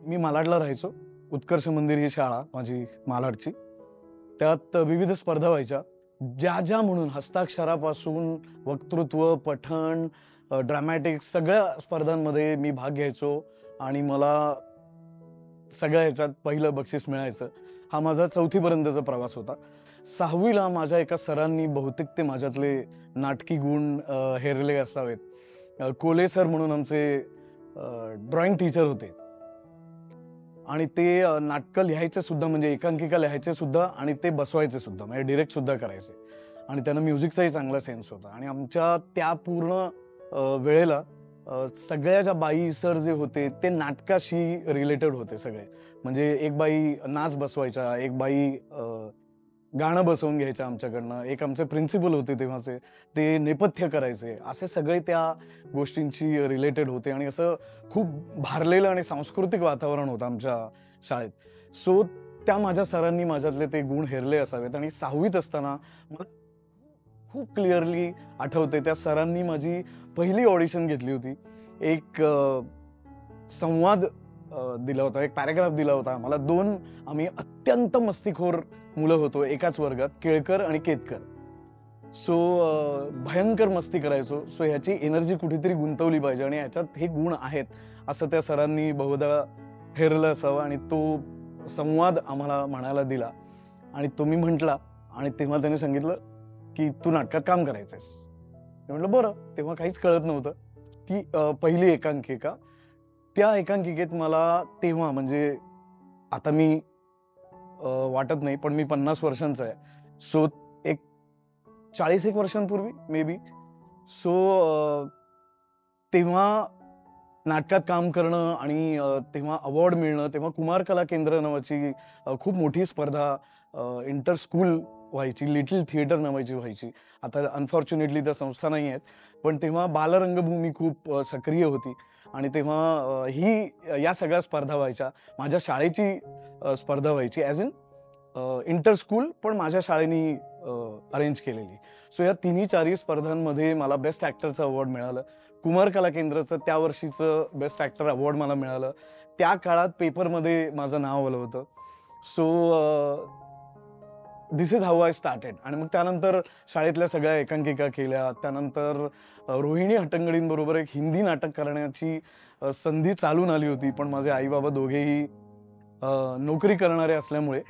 मी मालाडला राहायचो. उत्कर्ष मंदिर ही शाळा माझी मालाडची. त्यात विविध स्पर्धा व्हायच्या. ज्या म्हणून हस्ताक्षरापासून वक्तृत्व, पठण, ड्रामॅटिक्स सगळ्या स्पर्धांमध्ये मी भाग घ्यायचो आणि मला सगळ्या ह्याच्यात पहिलं बक्षीस मिळायचं. हा माझा 4थी पर्यंतचा प्रवास होता. 6वीला माझ्या एका सरांनी बहुतेक ते माझ्यातले नाटकी गुण हेरले असावेत. कोले सर म्हणून आमचे ड्रॉइंग टीचर होते आणि ते नाटकं लिहायचे सुद्धा, म्हणजे एकांकिका लिहायचे सुद्धा आणि ते बसवायचे सुद्धा, म्हणजे डिरेक्ट सुद्धा करायचे. आणि त्यांना म्युझिकचाही चांगला सेन्स होता. आणि आमच्या त्या पूर्ण वेळेला सगळ्या ज्या बाई सर जे होते ते नाटकाशी रिलेटेड होते सगळे. म्हणजे एक बाई नाच बसवायच्या, एक बाई गाणं बसवून घ्यायचं आमच्याकडनं, एक आमचे प्रिन्सिपल होते तेव्हाचे, ते नेपथ्य करायचे. असे सगळे त्या गोष्टींशी रिलेटेड होते आणि असं खूप भारलेलं आणि सांस्कृतिक वातावरण होतं आमच्या शाळेत. सो त्या माझ्या सरांनी माझ्यातले ते गुण हेरले असावेत. आणि 6वीत असताना मला खूप क्लिअरली आठवते, त्या सरांनी माझी पहिली ऑडिशन घेतली होती. एक संवाद दिला होता, एक पॅराग्राफ दिला होता आम्हाला. आम्ही अत्यंत मस्तीखोर मुलं होतो एकाच वर्गात, केळकर आणि केतकर. सो भयंकर मस्ती करायचो. सो ह्याची एनर्जी कुठेतरी गुंतवली पाहिजे आणि ह्याच्यात हे गुण आहेत असं त्या सरांनी बहुधा हेरलं असावं. आणि तो संवाद आम्हाला म्हणायला दिला आणि तो मी म्हटला. आणि तेव्हा त्याने सांगितलं की तू नाटकात काम करायचंयस. मी म्हटलं बरं. तेव्हा काहीच कळत नव्हतं. ती पहिली एकांकिका. त्या एकांकिकेत मला तेव्हा, म्हणजे आता मी वाटत नाही पण मी 50 वर्षांचा आहे. सो एक 40 वर्षांपूर्वी मे बी. सो तेव्हा नाटकात काम करणं आणि तेव्हा अवॉर्ड मिळणं, तेव्हा कुमार कला केंद्र नावाची खूप मोठी स्पर्धा इंटर स्कूल व्हायची, लिटिल थिएटर नावाची व्हायची. आता अनफॉर्च्युनेटली त्या संस्था नाही आहेत, पण तेव्हा बालरंगभूमी खूप सक्रिय होती आणि तेव्हा या सगळ्या स्पर्धा व्हायच्या. माझ्या शाळेची स्पर्धा व्हायची ॲज इन इंटर स्कूल, पण माझ्या शाळेने अरेंज केलेली. सो या 3-4 स्पर्धांमध्ये मला बेस्ट ॲक्टरचं अवॉर्ड मिळालं. कुमार कला केंद्राचं त्या वर्षीचं बेस्ट ॲक्टर अवॉर्ड मला मिळालं. त्या काळात पेपरमध्ये माझं नाव आलं होतं. So this is how I started. आणि मग त्यानंतर शाळेतल्या सगळ्या एकांकिका केल्या. त्यानंतर रोहिणी हट्टंगडींबरोबर एक हिंदी नाटक करण्याची संधी चालून आली होती, पण माझे आई बाबा दोघेही नोकरी करणारे असल्यामुळे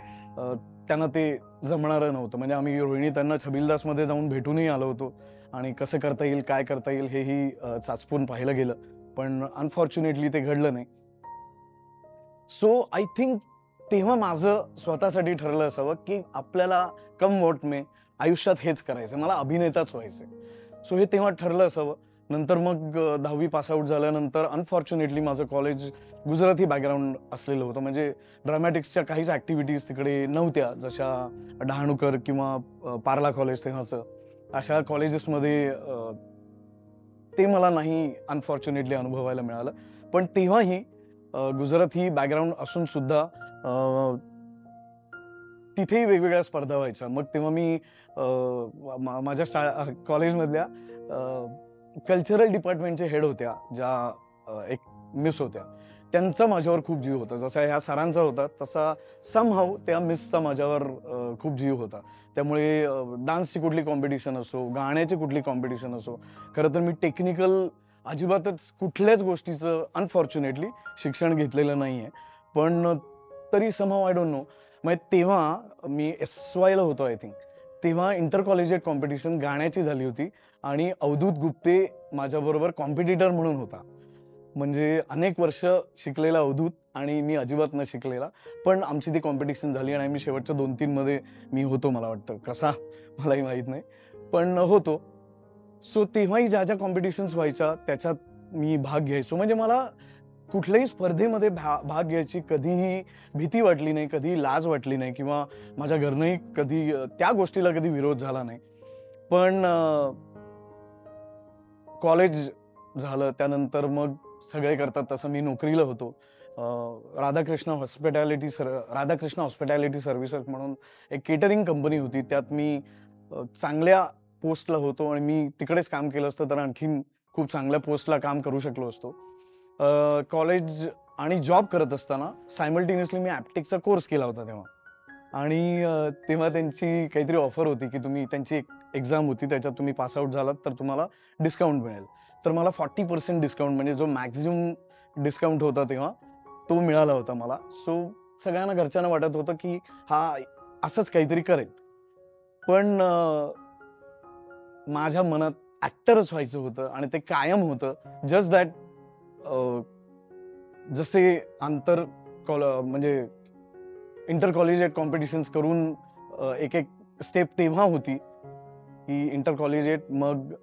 त्यांना ते जमणारं नव्हतं. म्हणजे आम्ही रोहिणी त्यांना छबिलदासमध्ये जाऊन भेटूनही आलो होतो आणि कसं करता येईल, काय करता येईल हेही चाचपून पाहिलं गेलं, पण अनफॉर्च्युनेटली ते घडलं नाही. सो आय थिंक तेव्हा माझं स्वतःसाठी ठरलं असावं की आपल्याला कम व्हॉट मे आयुष्यात हेच करायचं, मला अभिनेताच व्हायचंय. सो हे तेव्हा ठरलं असावं. नंतर मग 10वी पासआउट झाल्यानंतर अनफॉर्च्युनेटली माझं कॉलेज गुजराती बॅकग्राऊंड असलेलं होतं. म्हणजे ड्रामॅटिक्सच्या काहीच ॲक्टिव्हिटीज तिकडे नव्हत्या, जशा डहाणूकर किंवा पार्ला कॉलेज तेव्हाचं, अशा कॉलेजेसमध्ये ते मला नाही अनफॉर्च्युनेटली अनुभवायला मिळालं. पण तेव्हाही गुजराती बॅकग्राऊंड असून सुद्धा तिथेही वेगवेगळ्या स्पर्धा व्हायच्या. मग तेव्हा मी माझ्या कॉलेजमधल्या कल्चरल डिपार्टमेंटचे हेड होत्या, ज्या एक मिस होत्या, त्यांचा माझ्यावर खूप जीव होता. जसा ह्या सरांचा होता तसा समहाऊ त्या मिसचा माझ्यावर खूप जीव होता. त्यामुळे डान्सची कुठली कॉम्पिटिशन असो, गाण्याची कुठली कॉम्पिटिशन असो, खरं तर मी टेक्निकल अजिबातच कुठल्याच गोष्टीचं अनफॉर्च्युनेटली शिक्षण घेतलेलं नाही आहे. पण तरी समहाऊ आय डोंट नो, म्हणजे तेव्हा मी SYला होतो आय थिंक. तेव्हा इंटर कॉलेजिएट कॉम्पिटिशन गाण्याची झाली होती आणि अवधूत गुप्ते माझ्याबरोबर कॉम्पिटिटर म्हणून होता. म्हणजे अनेक वर्ष शिकलेला अवधूत आणि मी अजिबात न शिकलेला, पण आमची ती कॉम्पिटिशन झाली आणि मी शेवटच्या 2-3 मध्ये मी होतो. मला वाटतं कसा मलाही माहीत नाही, पण होतो. सो तेव्हाही ज्या ज्या कॉम्पिटिशन्स व्हायच्या त्याच्यात मी भाग घ्यायचो. म्हणजे मला कुठल्याही स्पर्धेमध्ये भाग घ्यायची कधीही भीती वाटली नाही, कधी लाज वाटली नाही किंवा माझ्या घरनंही कधी त्या गोष्टीला कधी विरोध झाला नाही. पण कॉलेज झालं त्यानंतर मग सगळे करतात तसं मी नोकरीला होतो. राधाकृष्ण हॉस्पिटॅलिटी सर्व्हिसेस म्हणून एक केटरिंग कंपनी होती. त्यात मी चांगल्या पोस्टला होतो आणि मी तिकडेच काम केलं असतं तर आणखीन खूप चांगल्या पोस्टला काम करू शकलो असतो. कॉलेज आणि जॉब करत असताना सायमल्टेनियसली मी ॲप्टिकचा कोर्स केला होता तेव्हा. आणि तेव्हा त्यांची काहीतरी ऑफर होती की तुम्ही त्यांची एक एक्झाम होती, त्याच्यात तुम्ही पास आउट झालात तर तुम्हाला डिस्काउंट मिळेल. तर मला 40% डिस्काउंट, म्हणजे जो मॅक्सिमम डिस्काउंट होता तेव्हा, तो मिळाला होता मला. सो सगळ्यांना घरच्यांना वाटत होतं की हा असंच काहीतरी करेल. पण माझ्या मनात ॲक्टरच व्हायचं होतं आणि ते कायम होतं. जस्ट दॅट जसे म्हणजे इंटर कॉलेजिएट कॉम्पिटिशन्स करून एक एक स्टेप तेव्हा होती की इंटर कॉलेजिएट, मग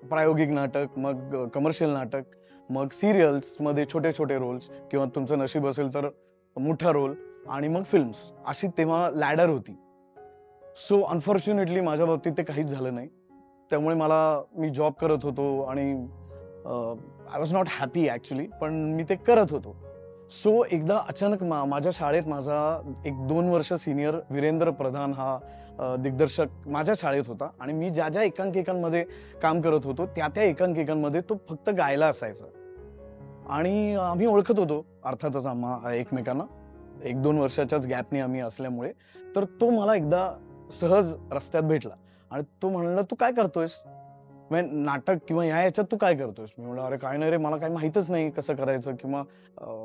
प्रायोगिक नाटक, मग कमर्शियल नाटक, मग सिरियल्समध्ये छोटे छोटे रोल्स, किंवा तुमचं नशीब असेल तर मोठा रोल, आणि मग फिल्म्स, अशी तेव्हा लॅडर होती. सो अनफॉर्च्युनेटली माझ्या बाबतीत ते काहीच झालं नाही. त्यामुळे मी जॉब करत होतो आणि I was not happy actually, पण मी ते करत होतो. सो एकदा अचानक माझ्या शाळेत माझा एक 2 वर्ष सिनियर वीरेंद्र प्रधान हा दिग्दर्शक माझ्या शाळेत होता, आणि मी ज्या ज्या एकांकिकांमध्ये काम करत होतो त्या त्या एकांकिकांमध्ये तो फक्त गायला असायचा. आणि आम्ही ओळखत होतो अर्थातच एकमेकांना, 1-2 वर्षाच्याच गॅपने आम्ही असल्यामुळे. तर तो मला एकदा सहज रस्त्यात भेटला आणि तो म्हणाला, तू काय करतोयस? नाटक किंवा याच्यात तू काय करतोयस? मी म्हणलं, अरे काय नाही रे, मला काही माहीतच नाही कसं करायचं किंवा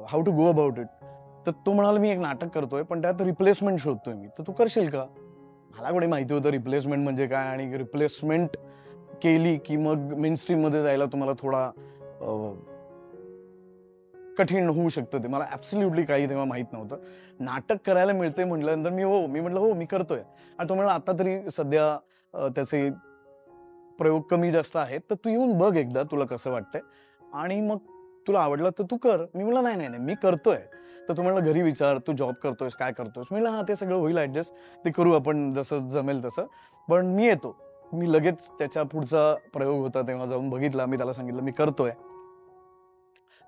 how to go about it. तर तो म्हणाला, मी एक नाटक करतोय पण त्यात रिप्लेसमेंट शोधतोय मी, तर तू करशील का? मला कोणी माहिती होतं रिप्लेसमेंट म्हणजे काय, आणि रिप्लेसमेंट केली की मग मेनस्ट्रीम मध्ये जायला तुम्हाला थोडा कठीण होऊ शकतं. ते मला ॲब्सोल्युटली काही तेव्हा माहित नव्हतं. नाटक करायला मिळते म्हटल्यानंतर मी म्हटलं हो मी करतोय. आणि तो म्हणाला, आता तरी सध्या त्याचे प्रयोग कमी जास्त आहेत, तर तू येऊन बघ एकदा, तुला कसं वाटतंय आणि मग तुला आवडलं तर तू कर. मी म्हटलं नाही नाही नाही, मी करतोय. तर तू म्हणला, घरी विचार, तू जॉब करतोयस, काय करतोयस? मी म्हटलं, हां ते सगळं होईल ॲडजस्ट, ते करू आपण जसं जमेल तसं, पण मी येतो. मी लगेच त्याच्या पुढचा प्रयोग होता तेव्हा जाऊन बघितला. मी त्याला सांगितलं मी करतोय.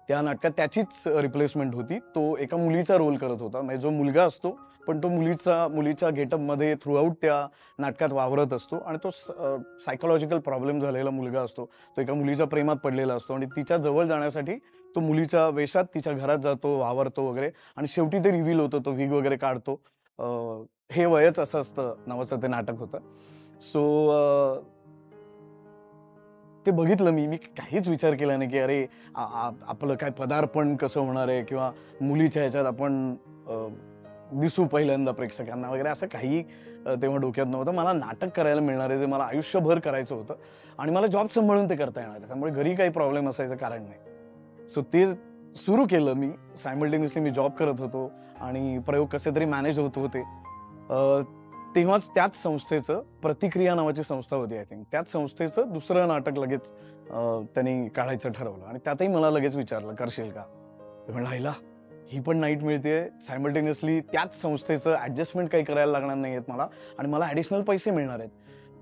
त्या नाटकात त्याचीच रिप्लेसमेंट होती. तो एका मुलीचा रोल करत होता, म्हणजे जो मुलगा असतो पण तो मुलीच्या गेटअपमध्ये थ्रूआउट त्या नाटकात वावरत असतो, आणि तो सायकोलॉजिकल प्रॉब्लेम झालेला मुलगा असतो. तो एका मुलीच्या प्रेमात पडलेला असतो आणि तिच्या जवळ जाण्यासाठी तो मुलीच्या वेशात तिच्या घरात जातो, वावरतो वगैरे, आणि शेवटी ते रिव्हील होतं, तो विग वगैरे काढतो. हे वयच असं असतं नावाचं ते नाटक होतं. सो ते बघितलं मी काहीच विचार केला नाही की अरे आपलं काय पदार्पण कसं होणार आहे, किंवा मुलीच्या ह्याच्यात आपण दिसू पहिल्यांदा प्रेक्षकांना वगैरे, असं काही तेव्हा डोक्यात नव्हतं. मला नाटक करायला मिळणार आहे जे मला आयुष्यभर करायचं होतं, आणि मला जॉब सांभाळून ते करता येणार आहे, त्यामुळे घरी काही प्रॉब्लेम असायचं कारण नाही. सो ते सुरू केलं मी. सायमल्टेनियसली मी जॉब करत होतो आणि प्रयोग कसे तरी मॅनेज होत होते. तेव्हाच त्याच संस्थेचं, प्रतिक्रिया नावाची संस्था होती आय थिंक, त्याच संस्थेचं दुसरं नाटक लगेच त्यांनी काढायचं ठरवलं, आणि त्यातही मला लगेच विचारलं, करशील का? तर म्हणलं, आईला ही पण नाईट मिळते सायमल्टेनियसली, त्याच संस्थेचं ॲडजस्टमेंट काही करायला लागणार नाही आहेत मला, आणि मला ॲडिशनल पैसे मिळणार आहेत.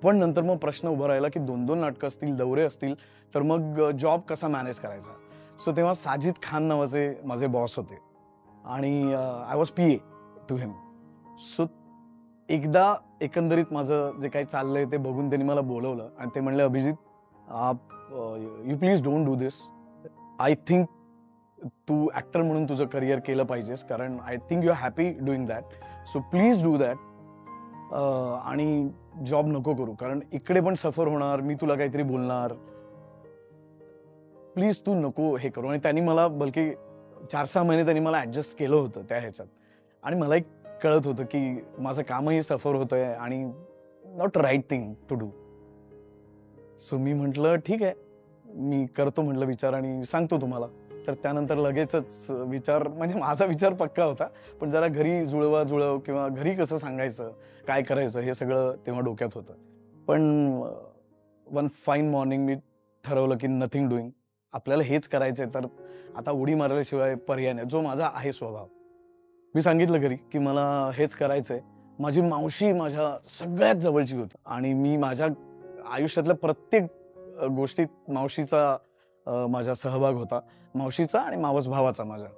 पण नंतर मग प्रश्न उभा राहिला की 2-2 नाटकं असतील, दौरे असतील, तर मग जॉब कसा मॅनेज करायचा? सो तेव्हा साजिद खान नावाचे माझे बॉस होते, आणि I was PA to him. So एकदा एकंदरीत माझं जे काही चाललंय ते बघून त्यांनी मला बोलवलं आणि ते म्हणले, Abhijit you please don't do this. I think तू ॲक्टर म्हणून तुझं करिअर केलं पाहिजेस, कारण I think you are happy doing that. So please do that, आणि जॉब नको करू, कारण इकडे पण सफर होणार, मी तुला काहीतरी बोलणार, प्लीज तू नको हे करू. आणि त्यांनी मला बल्कि 4-6 महिने त्यांनी मला ॲडजस्ट केलं होतं त्या ह्याच्यात, आणि मला एक कळत होतं की माझं कामही सफर होतंय आणि not right thing to do. So मी म्हटलं ठीक आहे, मी करतो म्हटलं विचार आणि सांगतो तुम्हाला. तर त्यानंतर लगेचच विचार, म्हणजे माझा विचार पक्का होता, पण जरा घरी जुळव किंवा घरी कसं सांगायचं, काय करायचं, हे सगळं तेव्हा डोक्यात होतं. पण वन फाईन मॉर्निंग मी ठरवलं की नथिंग डुईंग, आपल्याला हेच करायचंय, तर आता उडी मारल्याशिवाय पर्याय नाही, जो माझा आहे स्वभाव. मी सांगितलं घरी की मला हेच करायचंय. माझी मावशी माझ्या सगळ्यात जवळची होती, आणि मी माझ्या आयुष्यातल्या प्रत्येक गोष्टीत मावशीचा माझा सहभाग होता, मावशीचा आणि मावस भावाचा माझ्या,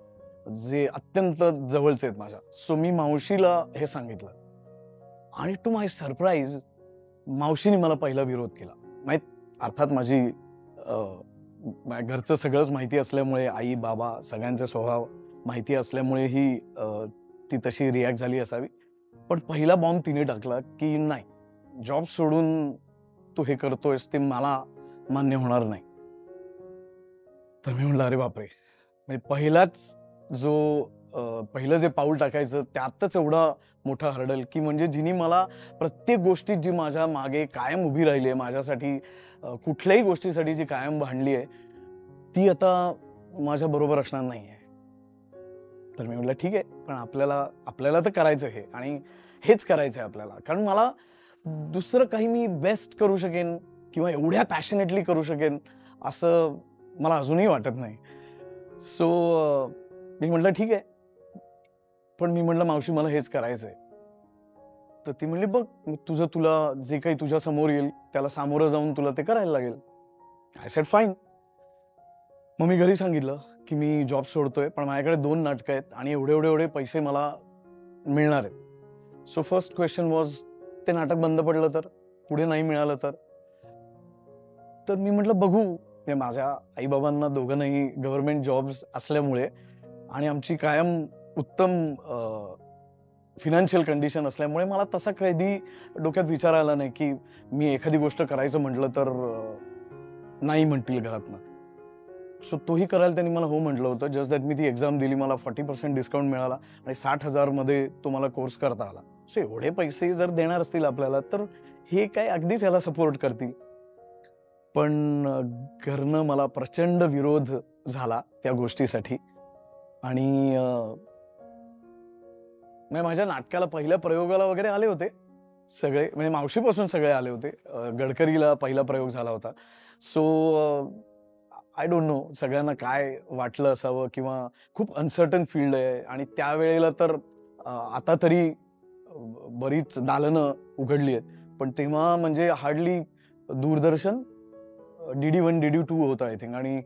जे अत्यंत जवळचे आहेत माझ्या. सो मी मावशीला हे सांगितलं, आणि टू माय सरप्राईज मावशीने मला पहिला विरोध केला. अर्थात माझी घरचं सगळंच माहिती असल्यामुळे, आई बाबा सगळ्यांचा स्वभाव माहिती असल्यामुळे ही ती तशी रिॲक्ट झाली असावी. पण पहिला बॉम्ब तिने टाकला की नाही, जॉब सोडून तू हे करतोयस ते मला मान्य होणार नाही. तर मी म्हटलं अरे बापरे, म्हणजे पहिलं जे पाऊल टाकायचं त्यातच एवढा मोठा हर्डल, की म्हणजे जिनी मला प्रत्येक गोष्टीत जी माझ्या मागे कायम उभी राहिली आहे, माझ्यासाठी कुठल्याही गोष्टीसाठी जी कायम भांडली आहे, ती आता माझ्या बरोबर असणार नाहीये. तर मी म्हटलं ठीक आहे, पण आपल्याला तर करायचं हे आणि हेच करायचंय आपल्याला. कारण मला दुसरं काही मी बेस्ट करू शकेन किंवा एवढ्या पॅशनेटली करू शकेन असं मला अजूनही वाटत नाही. सो मी म्हटलं ठीक आहे. पण मी म्हटलं मावशी मला हेच करायचंय. तर ती म्हणली बघ तुला जे काही तुझ्या समोर येईल त्याला सामोरं जाऊन तुला ते करायला लागेल. I said fine. मग मी घरी सांगितलं की मी जॉब सोडतोय, पण माझ्याकडे 2 नाटकं आहेत आणि एवढे पैसे मला मिळणार आहेत. सो फर्स्ट क्वेश्चन वॉज ते नाटक बंद पडलं तर? पुढे नाही मिळालं तर? तर मी म्हटलं बघू. माझ्या आई-बाबांना दोघांनाही गव्हर्नमेंट जॉब्स असल्यामुळे आणि आमची कायम उत्तम फायनान्शियल कंडिशन असल्यामुळे मला तसा कधी डोक्यात विचार आला नाही की मी एखादी गोष्ट करायचं म्हटलं तर नाही म्हणतील घरातनं. सो तोही करायला त्यांनी मला हो म्हटलं होतं. जस्ट दॅट मी ती एक्झाम दिली, मला 40% डिस्काउंट मिळाला आणि 60,000 मध्ये तो मला कोर्स करता आला. सो एवढे पैसे जर देणार असतील आपल्याला तर हे काय अगदीच याला सपोर्ट करतील. पण घरनं मला प्रचंड विरोध झाला त्या गोष्टीसाठी आणि माझ्या नाटकाला पहिल्या प्रयोगाला वगैरे आले होते सगळे, म्हणजे मावशीपासून सगळे आले होते. गडकरीला पहिला प्रयोग झाला होता. सो आय डोंट नो सगळ्यांना काय वाटलं असावं किंवा खूप अनसर्टन फील्ड आहे आणि त्यावेळेला तर आता तरी बरीच दालनं उघडली आहेत. पण तेव्हा म्हणजे हार्डली दूरदर्शन DD1 DD2 होतं आय थिंक आणि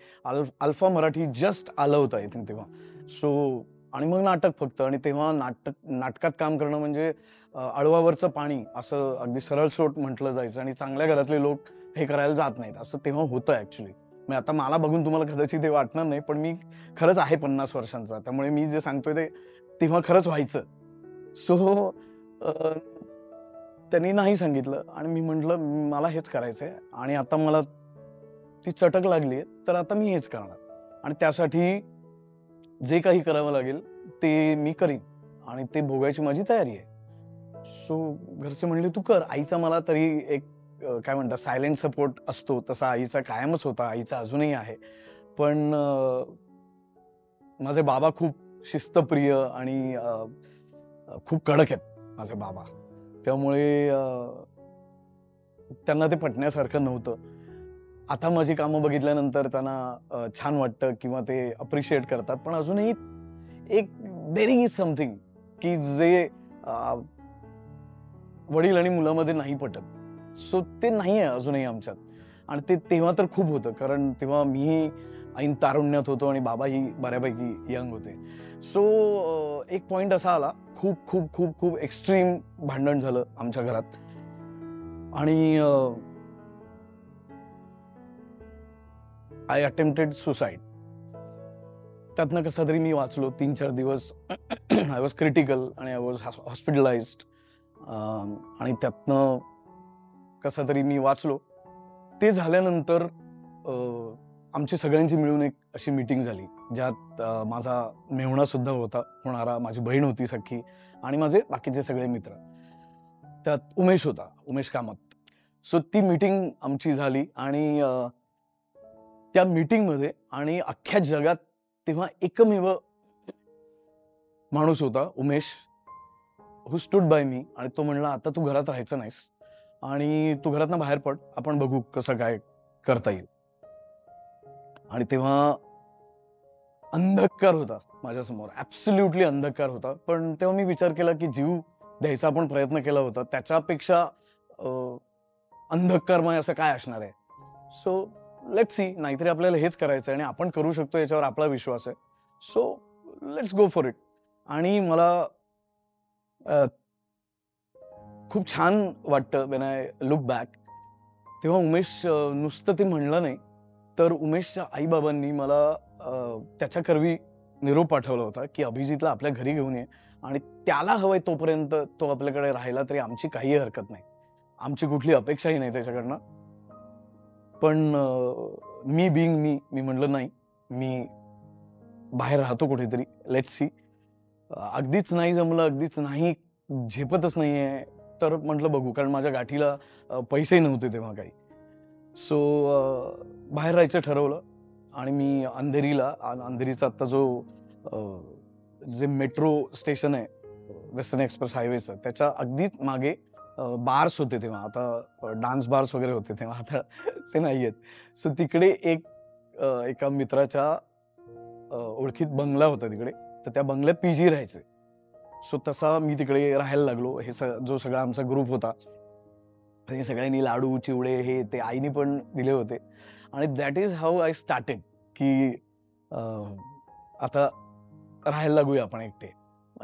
अल्फा मराठी जस्ट आलं होतं आय थिंक तेव्हा. सो आणि मग नाटक फक्त आणि तेव्हा नाटकात काम करणं म्हणजे अळवावरचं पाणी असं अगदी सरळ सोट म्हटलं जायचं आणि चांगल्या घरातले लोक हे करायला जात नाहीत असं तेव्हा होतं ॲक्च्युली. म्हणजे आता मला बघून तुम्हाला कदाचित ते वाटणार नाही, पण मी खरंच आहे 50 वर्षांचा, त्यामुळे मी जे सांगतोय ते तेव्हा खरंच व्हायचं. सो त्यांनी नाही सांगितलं आणि मी म्हटलं मला हेच करायचंय आणि आता मला ती चटक लागली आहे, तर आता मी हेच करणार आणि त्यासाठी जे काही करावं लागेल ते मी करीन आणि ते भोगायची माझी तयारी आहे. सो घरचे म्हणले तू कर. आईचा मला तरी एक काय म्हणतात सायलेंट सपोर्ट असतो तसा आईचा कायमच होता, आईचा अजूनही आहे. पण माझे बाबा खूप शिस्तप्रिय आणि खूप कडक आहेत माझे बाबा. त्यामुळे त्यांना ते पटण्यासारखं नव्हतं. आता माझी कामं बघितल्यानंतर त्यांना छान वाटतं किंवा ते अप्रिशिएट करतात. पण अजूनही एक देयर इज समथिंग की जे वडील आणि मुलामध्ये नाही पटत. सो ते नाही आहे अजूनही आमच्यात आणि ते तेव्हा तर खूप होतं, कारण तेव्हा मीही ऐन तारुण्यात होतो आणि बाबाही बऱ्यापैकी यंग होते. सो एक पॉइंट असा आला, खूप खूप खूप खूप एक्स्ट्रीम भांडण झालं आमच्या घरात आणि आय अटेम्प्टेड सुसाईड. त्यातनं कसा तरी मी वाचलो. 3-4 दिवस आय वॉज क्रिटिकल आणि आय वॉज हॉस्पिटलाइज्ड आणि त्यातनं कसा तरी मी वाचलो. ते झाल्यानंतर आमची सगळ्यांची मिळून एक अशी मीटिंग झाली ज्यात माझा मेहुणा सुद्धा होणारा, माझी बहीण होती सख्खी आणि माझे बाकीचे सगळे मित्र. त्यात उमेश होता, उमेश कामत. सो ती मीटिंग आमची झाली आणि त्या मीटिंगमध्ये आणि अख्ख्या जगात तेव्हा एकमेव माणूस होता उमेश, हु स्टूड बाय मी आणि तो म्हणला आता तू घरात राहायचं नाहीस आणि तू घरातनं बाहेर पड, आपण बघू कसं काय करता येईल. आणि तेव्हा अंधकार होता माझ्यासमोर, ॲब्सोल्युटली अंधकार होता. पण तेव्हा मी विचार केला की जीव द्यायचा आपण प्रयत्न केला होता, त्याच्यापेक्षा अंधकारमय असं काय असणार आहे. सो लेट्स सी, नाहीतरी आपल्याला हेच करायचं आहे आणि आपण करू शकतो याच्यावर आपला विश्वास आहे. So let's go for it. आणि मला खूप छान वाटतं व्हेन आय लुक बॅक. तेव्हा उमेश नुसतं ते म्हणलं नाही, तर उमेशच्या आईबाबांनी मला त्याच्या करवी निरोप पाठवला होता की अभिजितला आपल्या घरी घेऊन ये आणि त्याला हवंय तोपर्यंत तो आपल्याकडे राहिला तरी आमची काही हरकत नाही, आमची कुठली अपेक्षाही नाही त्याच्याकडनं. पण मी बिंग मी म्हणलं नाही, मी बाहेर राहतो कुठेतरी, लेट्स सी. अगदीच नाही जमलं, अगदीच नाही, झेपतच नाहीये, तर म्हटलं बघू, कारण माझ्या गाठीला पैसे नव्हते तेव्हा काही. सो बाहेर राहायचं ठरवलं आणि मी अंधेरीला, अंधेरीचा आत्ता जो जे मेट्रो स्टेशन आहे वेस्टर्न एक्सप्रेस हायवेचं, त्याच्या अगदीच मागे बार्स होते तेव्हा. आता डान्स बार्स वगैरे होते तेव्हा, आता ते नाही आहेत. सो तिकडे एका मित्राच्या ओळखीत बंगला होता तिकडे, तर त्या बंगल्यात पीजी राहायचे. सो तसा मी तिकडे राहायला लागलो. हे जो सगळा आमचा ग्रुप होता, हे सगळ्यांनी लाडू चिवडे हे ते आईने पण दिले होते आणि that is how I started की आता राहायला लागूया आपण एकटे.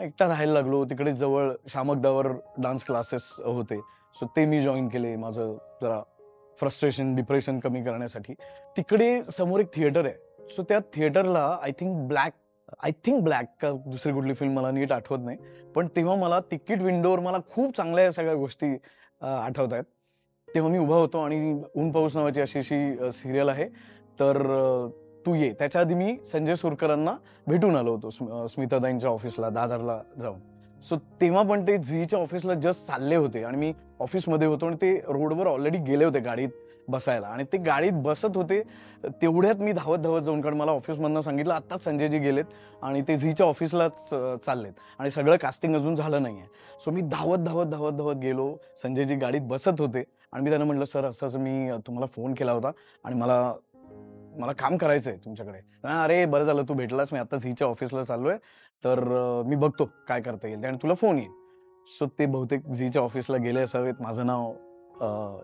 एकटा राहायला लागलो. तिकडे जवळ शामकदावर डान्स क्लासेस होते, सो ते मी जॉईन केले माझं जरा फ्रस्ट्रेशन डिप्रेशन कमी करण्यासाठी. तिकडे समोर एक थिएटर आहे. सो त्या थिएटरला आय थिंक ब्लॅक का दुसरी कुठली फिल्म मला नीट आठवत नाही, पण तेव्हा मला तिकीट विंडोवर मला खूप चांगल्या या सगळ्या गोष्टी आठवत आहेत. तेव्हा मी उभा होतो आणि ऊन पाऊस नावाची अशी सिरियल आहे, तर तू ये. त्याच्या आधी मी संजय सुरकरांना भेटून आलो होतो स्मिताताईंच्या ऑफिसला दादरला जाऊन. सो तेव्हा पण ते झीच्या ऑफिसला जस्ट चालले होते आणि मी ऑफिसमध्ये होतो आणि ते रोडवर ऑलरेडी गेले होते गाडीत बसायला आणि ते गाडीत बसत होते. तेवढ्यात मी धावत जाऊन, कारण मला ऑफिसमधनं सांगितलं आत्ताच संजयजी गेलेत आणि ते झीच्या ऑफिसलाच चाललेत आणि सगळं कास्टिंग अजून झालं नाहीये. सो मी धावत गेलो. संजयजी गाडीत बसत होते आणि मी त्यांना म्हटलं, सर असं मी तुम्हाला फोन केला होता आणि मला काम करायचंय तुमच्याकडे. अरे बरं झालं तू भेटलास, मी आता झीच्या ऑफिसला चाललोय, तर मी बघतो काय करता येईल आणि तुला फोन येईल. सो ते बहुतेक झीच्या ऑफिसला गेले असावेत. माझं नाव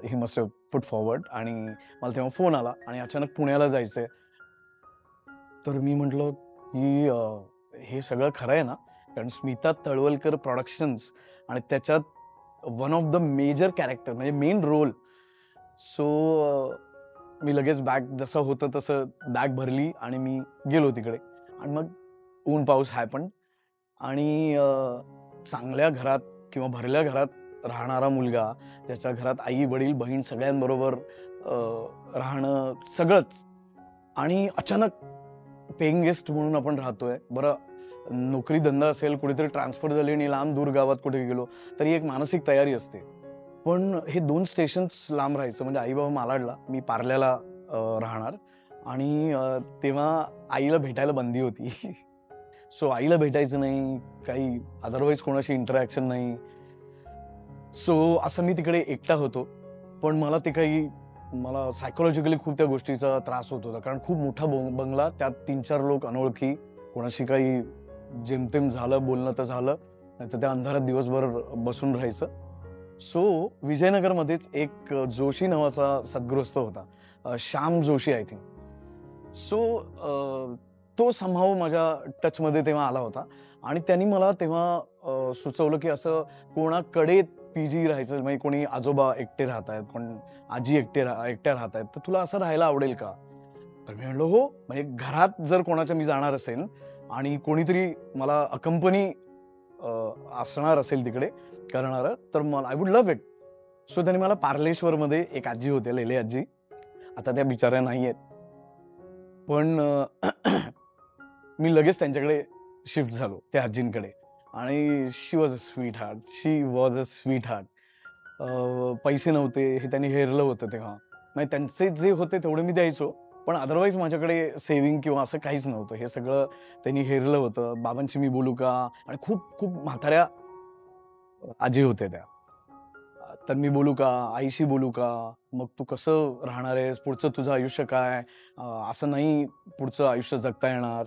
he must have put forward आणि मला तेव्हा फोन आला आणि अचानक पुण्याला जायचंय. तर मी म्हटलं की हे सगळं खरं आहे ना, कारण स्मिता तळवलकर प्रोडक्शन्स आणि त्याच्यात one of the major character म्हणजे मेन रोल. सो मी लगेच बॅग जसं होतं तसं बॅग भरली आणि मी गेलो तिकडे आणि मग ऊन पाऊस आहे पण आणि चांगल्या घरात किंवा भरल्या घरात राहणारा मुलगा, ज्याच्या घरात आई वडील बहीण सगळ्यांबरोबर राहणं सगळंच, आणि अचानक पेइंग गेस्ट म्हणून आपण राहतोय. बरं, नोकरी धंदा असेल, कुठेतरी ट्रान्सफर झाली आणि लांब दूर गावात कुठे गेलो तरी एक मानसिक तयारी असते. पण हे 2 स्टेशन्स लांब राहायचं म्हणजे आई बाबा मालाडला, मी पार्ल्याला राहणार आणि तेव्हा आईला भेटायला बंदी होती. सो आईला भेटायचं नाही, काही अदरवाईज कोणाशी इंटरॅक्शन नाही. सो असं मी तिकडे एकटा होतो. पण मला सायकोलॉजिकली खूप त्या गोष्टीचा त्रास होत होता, कारण खूप मोठा बंगला, त्यात 3-4 लोक अनोळखी, कोणाशी काही जेमतेम झालं, बोलणं तर झालं, नाहीतर त्या अंधारात दिवसभर बसून राहायचं. सो विजयनगरमध्येच एक जोशी नावाचा सद्गृहस्थ होता, Shyam Joshi I think. So तो समहाऊ माझ्या टचमध्ये तेव्हा आला होता आणि त्यांनी मला तेव्हा सुचवलं की असं कोणाकडे पीजी राहायचं, म्हणजे कोणी आजोबा एकटे राहत आहेत, कोण आजी एकट्या राहत आहेत, तर तुला असं राहायला आवडेल का? तर मी म्हणलो हो, म्हणजे घरात जर कोणाच्या मी जाणार असेल आणि कोणीतरी मला अकंपनी असणार असेल तिकडे करणारं, तर मला I would love it. So त्यांनी मला पार्लेश्वरमध्ये एक आजी होत्या, लेले आजी, आता त्या बिचाऱ्या नाही आहेत, पण मी लगेच त्यांच्याकडे शिफ्ट झालो, त्या आजींकडे, आणि शी वॉज अ स्वीट हार्ट. पैसे नव्हते हे त्यांनी हेरलं होतं तेव्हा, म्हणजे त्यांचे जे होते तेवढे मी द्यायचो, पण अदरवाईज माझ्याकडे सेव्हिंग किंवा असं काहीच नव्हतं. हे सगळं त्यांनी हेरलं होतं. बाबांशी मी बोलू का, आणि खूप खूप म्हाताऱ्या आजी होत्या त्या, तर मी बोलू का, आईशी बोलू का, मग तू कसं राहणार आहेस, पुढचं तुझं आयुष्य काय, असं नाही पुढचं आयुष्य जगता येणार.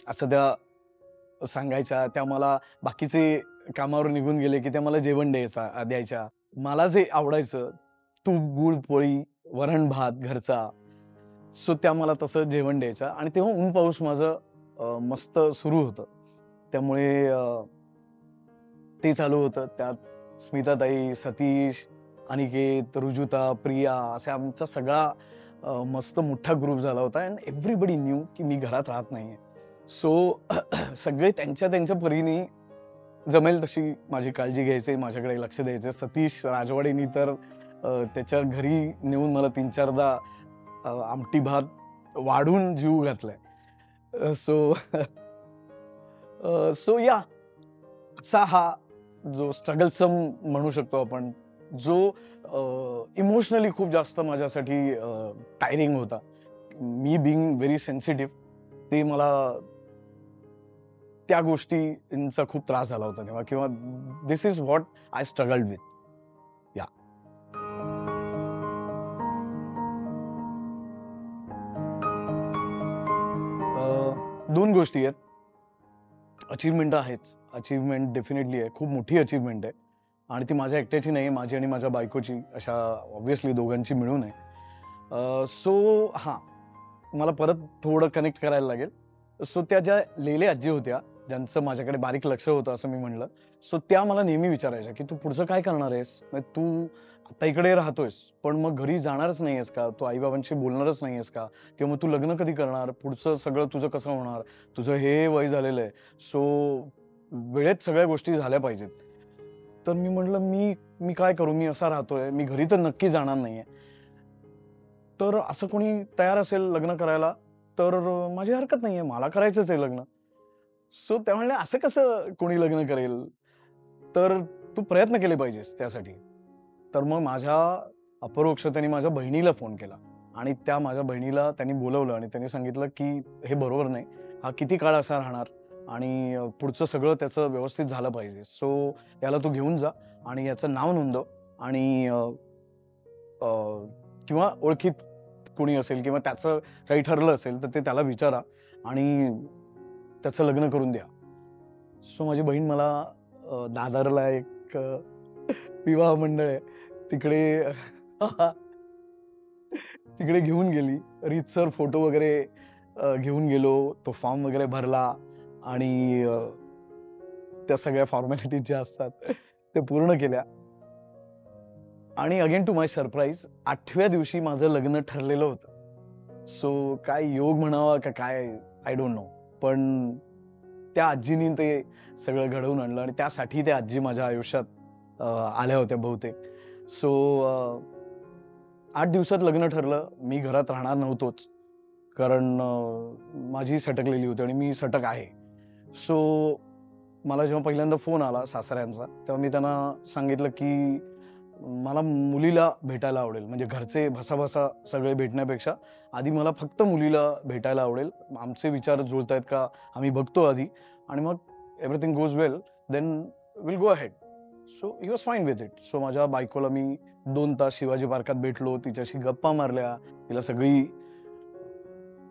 असं त्या सांगायच्या. त्या मला बाकीचे कामावर निघून गेले की त्या मला जेवण द्यायच्या. मला जे आवडायचं, तूप गूळ पोळी वरण भात घरचा, सो त्या मला तसं जेवण द्यायच्या. आणि तेव्हा ऊन पाऊस माझं मस्त सुरू होतं, त्यामुळे ते चालू होतं. त्यात स्मिताताई, सतीश, अनिकेत, रुजुता, प्रिया असा आमचा सगळा मस्त मोठा ग्रुप झाला होता अँड एव्हरीबडी न्यू की मी घरात राहत नाहीये. सो सगळे त्यांच्या त्यांच्या परीने जमेल तशी माझी काळजी घ्यायचे, माझ्याकडे लक्ष द्यायचे. सतीश राजवाडेनी तर त्याच्या घरी नेऊन मला 3-4दा आमटी भात वाढून जीव घातलाय. सो सो या असा हा जो स्ट्रगलसम म्हणू शकतो आपण, जो इमोशनली खूप जास्त माझ्यासाठी टायरिंग होता. मी बिंग व्हेरी सेन्सिटिव्ह, ते मला त्या गोष्टींचा खूप त्रास झाला होता तेव्हा, किंवा this is what I struggled with. या दोन गोष्टी आहेत. अचीवमेंट आहेच, अचीवमेंट डेफिनेटली आहे, खूप मोठी अचीवमेंट आहे आणि ती माझ्या एकट्याची नाही, माझी आणि माझ्या बायकोची, अशा ऑब्व्हियसली दोघांची मिळून आहे. सो हां, मला परत थोडं कनेक्ट करायला लागेल. सो त्या ज्या लेले आजी होत्या, ज्यांचं माझ्याकडे बारीक लक्ष होतं असं मी म्हणलं, सो त्या मला नेहमी विचारायच्या की तू पुढचं काय करणार आहेस, तू आता इकडे राहतोयस पण मग घरी जाणारच नाही आहेस का, तू आईबाबांशी बोलणारच नाही आहेस का, किंवा मग तू लग्न कधी करणार, पुढचं सगळं तुझं कसं होणार, तुझं हे वय झालेलं आहे, सो वेळेत सगळ्या गोष्टी झाल्या पाहिजेत. तर मी म्हटलं मी काय करू, मी असा राहतोय, मी घरी तर नक्की जाणार नाहीये. तर असं कोणी तयार असेल लग्न करायला तर माझी हरकत नाहीये, मला करायचंच आहे लग्न. सो त्या म्हणले असं कसं कोणी लग्न करेल, तर तू प्रयत्न केले पाहिजेस त्यासाठी. तर मग माझ्या अपरोक्षतेने माझ्या बहिणीला फोन केला आणि त्या माझ्या बहिणीला त्यांनी बोलवलं आणि त्यांनी सांगितलं की हे बरोबर नाही, हा किती काळ असा राहणार आणि पुढचं सगळं त्याचं व्यवस्थित झालं पाहिजे. सो याला तू घेऊन जा आणि याचं नाव नोंदव आणि किंवा ओळखीत कोणी असेल किंवा त्याचं काही ठरलं असेल तर ते त्याला विचारा आणि त्याचं लग्न करून द्या. सो माझी बहीण मला दादरला एक विवाह मंडळ आहे तिकडे तिकडे घेऊन गेली. रीतसर फोटो वगैरे घेऊन गेलो, तो फॉर्म वगैरे भरला आणि त्या सगळ्या फॉर्मॅलिटीज ज्या असतात ते पूर्ण केल्या. आणि अगेन टू माय सरप्राईज 8व्या दिवशी माझं लग्न ठरलेलं होतं. सो काय योग म्हणावा का काय, आय डोंट नो, पण त्या आजीनी ते सगळं घडवून आणलं आणि त्यासाठी त्या आजी माझ्या आयुष्यात आल्या होत्या बहुतेक. सो 8 दिवसात लग्न ठरलं. मी घरात राहणार नव्हतोच कारण माझी सटकलेली होती आणि मी सटक आहे. सो मला जेव्हा पहिल्यांदा फोन आला सासऱ्यांचा तेव्हा मी त्यांना सांगितलं की मला मुलीला भेटायला आवडेल, म्हणजे घरचे भसाभसा सगळे भेटण्यापेक्षा आधी मला फक्त मुलीला भेटायला आवडेल. आमचे विचार जुळत आहेत का आम्ही बघतो आधी आणि मग everything goes well then will go ahead. So he was fine with it. So माझ्या बायकोला मी 2 तास शिवाजी पार्कात भेटलो, तिच्याशी गप्पा मारल्या, तिला सगळी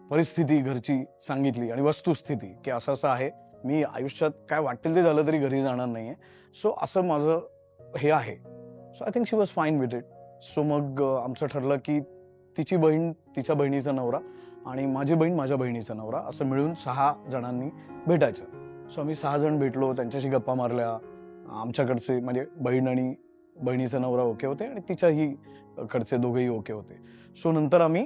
परिस्थिती घरची सांगितली आणि वस्तुस्थिती की असं असं आहे, मी आयुष्यात काय वाटेल ते झालं तरी घरी जाणार नाहीये, सो असं माझं हे आहे. So I think she was fine with it. So मग आमचं ठरलं की तिची बहीण तिच्या बहिणीचा नवरा आणि माझी बहीण माझ्या बहिणीचा नवरा असं मिळून 6 जणांनी भेटायचं. सो आम्ही 6 जण भेटलो, त्यांच्याशी गप्पा मारल्या. आमच्याकडचे म्हणजे बहीण आणि बहिणीचा नवरा ओके होते आणि तिच्याही कडचे दोघेही ओके होते. सो नंतर आम्ही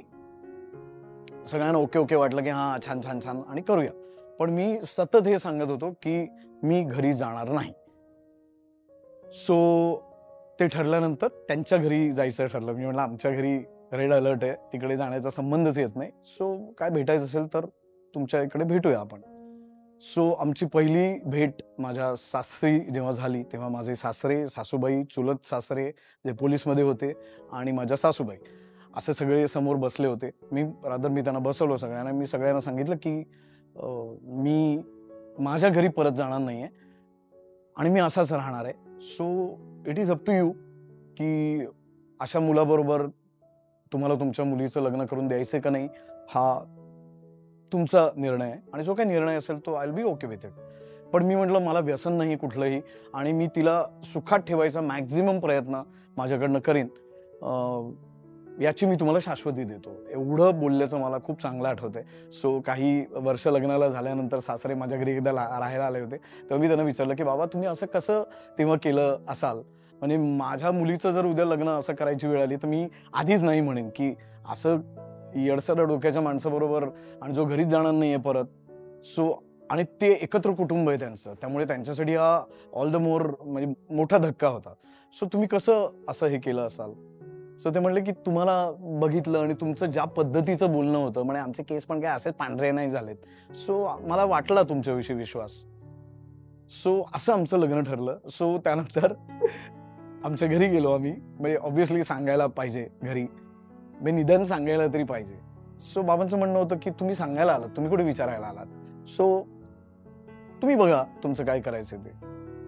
सगळ्यांना ओके ओके वाटलं की हां छान छान छान आणि करूया. पण मी सतत हे सांगत होतो की मी घरी जाणार नाही. सो ते ठरल्यानंतर त्यांच्या घरी जायचं ठरलं. मी म्हटलं आमच्या घरी रेड अलर्ट आहे, तिकडे जाण्याचा संबंधच येत नाही. सो काय भेटायचं असेल तर तुमच्या इकडे भेटूया आपण. सो आमची पहिली भेट माझ्या सासरी जेव्हा झाली तेव्हा माझे सासरे, सासूबाई, चुलत सासरे जे पोलीसमध्ये होते आणि माझ्या सासूबाई असे सगळे समोर बसले होते. मी त्यांना बसवलं सगळ्यांना. मी सगळ्यांना सांगितलं की मी माझ्या घरी परत जाणार नाहीये आणि मी असाच राहणार आहे. So it is up to you की अशा मुलाबरोबर तुम्हाला तुमच्या मुलीचं लग्न करून द्यायचं का नाही, हा तुमचा निर्णय आहे आणि जो काही निर्णय असेल तो I will be okay with it. पण मी म्हटलं मला व्यसन नाही कुठलंही आणि मी तिला सुखात ठेवायचा मॅक्झिमम प्रयत्न माझ्याकडनं करीन, याची मी तुम्हाला शाश्वती देतो. एवढं बोलल्याचं मला खूप चांगलं आठवतंय. सो काही वर्ष लग्नाला झाल्यानंतर सासरे माझ्या घरी एकदा राहायला आले होते तेव्हा मी त्यांना विचारलं की बाबा तुम्ही असं कसं तेव्हा केलं असाल, म्हणजे माझ्या मुलीचं जर उद्या लग्न असं करायची वेळ आली तर मी आधीच नाही म्हणेन की असं येडसर डोक्याच्या माणसाबरोबर आणि जो घरीच जाणार नाहीये परत. सो आणि ते एकत्र कुटुंब आहे त्यांचं, त्यामुळे त्यांच्यासाठी हा ऑल द मोर म्हणजे मोठा धक्का होता. सो तुम्ही कसं असं हे केलं असाल? सो ते म्हणले की तुम्हाला बघितलं आणि तुमचं ज्या पद्धतीचं बोलणं होतं, म्हणजे आमचे केस पण काय असे पांढरे नाही झालेत. सो मला वाटला तुमच्याविषयी विश्वास. सो असं आमचं लग्न ठरलं. सो त्यानंतर आमच्या घरी गेलो आम्ही. म्हणजे ऑब्व्हियसली सांगायला पाहिजे घरी. म्हणजे निदान सांगायला तरी पाहिजे. सो बाबांचं म्हणणं होतं की तुम्ही सांगायला आलात, तुम्ही कुठे विचारायला आलात. सो तुम्ही बघा तुमचं काय करायचं ते.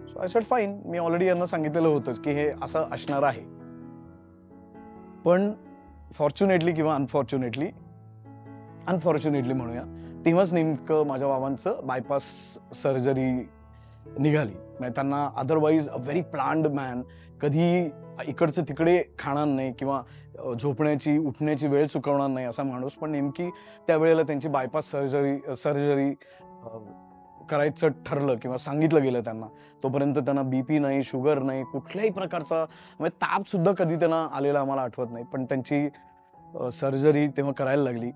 So I said fine. Me already यांना सांगितलेलं होतंच की हे असं असणार आहे. पण फॉर्च्युनेटली किंवा अनफॉर्च्युनेटली म्हणूया, तेव्हाच नेमकं माझ्या बाबांचं बायपास सर्जरी निघाली. म्हणजे त्यांना अदरवाईज अ व्हेरी प्लॅन्ड मॅन, कधी इकडचं तिकडे खाणार नाही किंवा झोपण्याची उठण्याची वेळ चुकवणार नाही असा माणूस, पण नेमकी त्यावेळेला त्यांची बायपास सर्जरी करायचं ठरलं किंवा सांगितलं गेलं त्यांना. तोपर्यंत त्यांना बीपी नाही, शुगर नाही, कुठल्याही प्रकारचा म्हणजे ताप सुद्धा कधी त्यांना आलेला आम्हाला आठवत नाही. पण त्यांची सर्जरी तेव्हा करायला लागली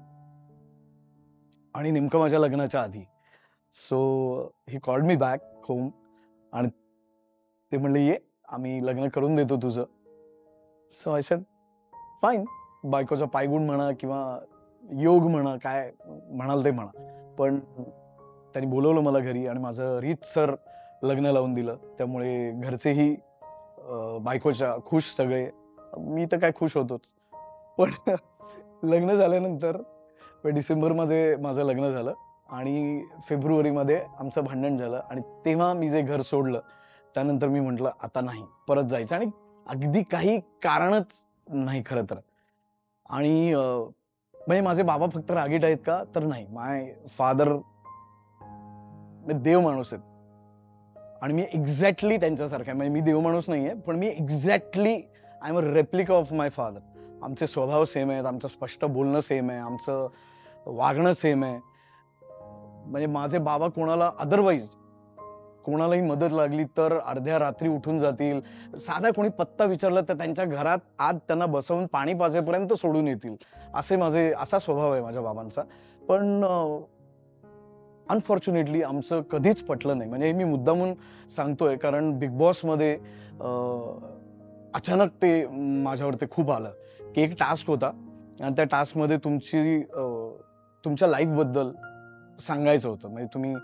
आणि नेमकं माझ्या लग्नाच्या आधी. So he called me back home आणि ते म्हणले, "ये, आम्ही लग्न करून देतो तुझं." So I said fine. बायकोचा पायगुण म्हणा किंवा योग म्हणा, काय म्हणाल ते म्हणा. पण त्यांनी बोलवलं मला घरी आणि माझं रीतसर लग्न लावून दिलं. त्यामुळे घरचेही बायकोच्या खुश सगळे. मी तर काय खुश होतोच. पण लग्न झाल्यानंतर डिसेंबरमध्ये माझं लग्न झालं आणि फेब्रुवारीमध्ये आमचं भांडण झालं आणि तेव्हा मी जे घर सोडलं, त्यानंतर मी म्हटलं आता नाही, परत जायचं. आणि अगदी काही कारणच नाही खरं तर. आणि म्हणजे माझे बाबा फक्त रागीट आहेत का? तर नाही. माय फादर देव माणूस आहेत आणि मी एक्झॅक्टली त्यांच्यासारखा आहे. म्हणजे मी देव माणूस नाहीये, पण मी exactly I am a replica of my father. आमचे स्वभाव सेम आहेत, आमचं स्पष्ट बोलणं सेम आहे, आमचं वागणं सेम आहे. म्हणजे माझे बाबा कोणाला अदरवाईज कोणालाही मदत लागली तर अर्ध्या रात्री उठून जातील. साधा कोणी पत्ता विचारला तर त्यांच्या घरात आत त्यांना बसवून पाणी पाजेपर्यंत सोडून येतील. असा स्वभाव आहे माझ्या बाबांचा. पण अनफॉर्च्युनेटली आमचं कधीच पटलं नाही. म्हणजे मी मुद्दामून सांगतोय कारण बिग बॉसमध्ये अचानक ते माझ्यावर ते खूप आलं की एक टास्क होता आणि त्या टास्कमध्ये तुमच्या लाईफबद्दल सांगायचं होतं. म्हणजे तुम्ही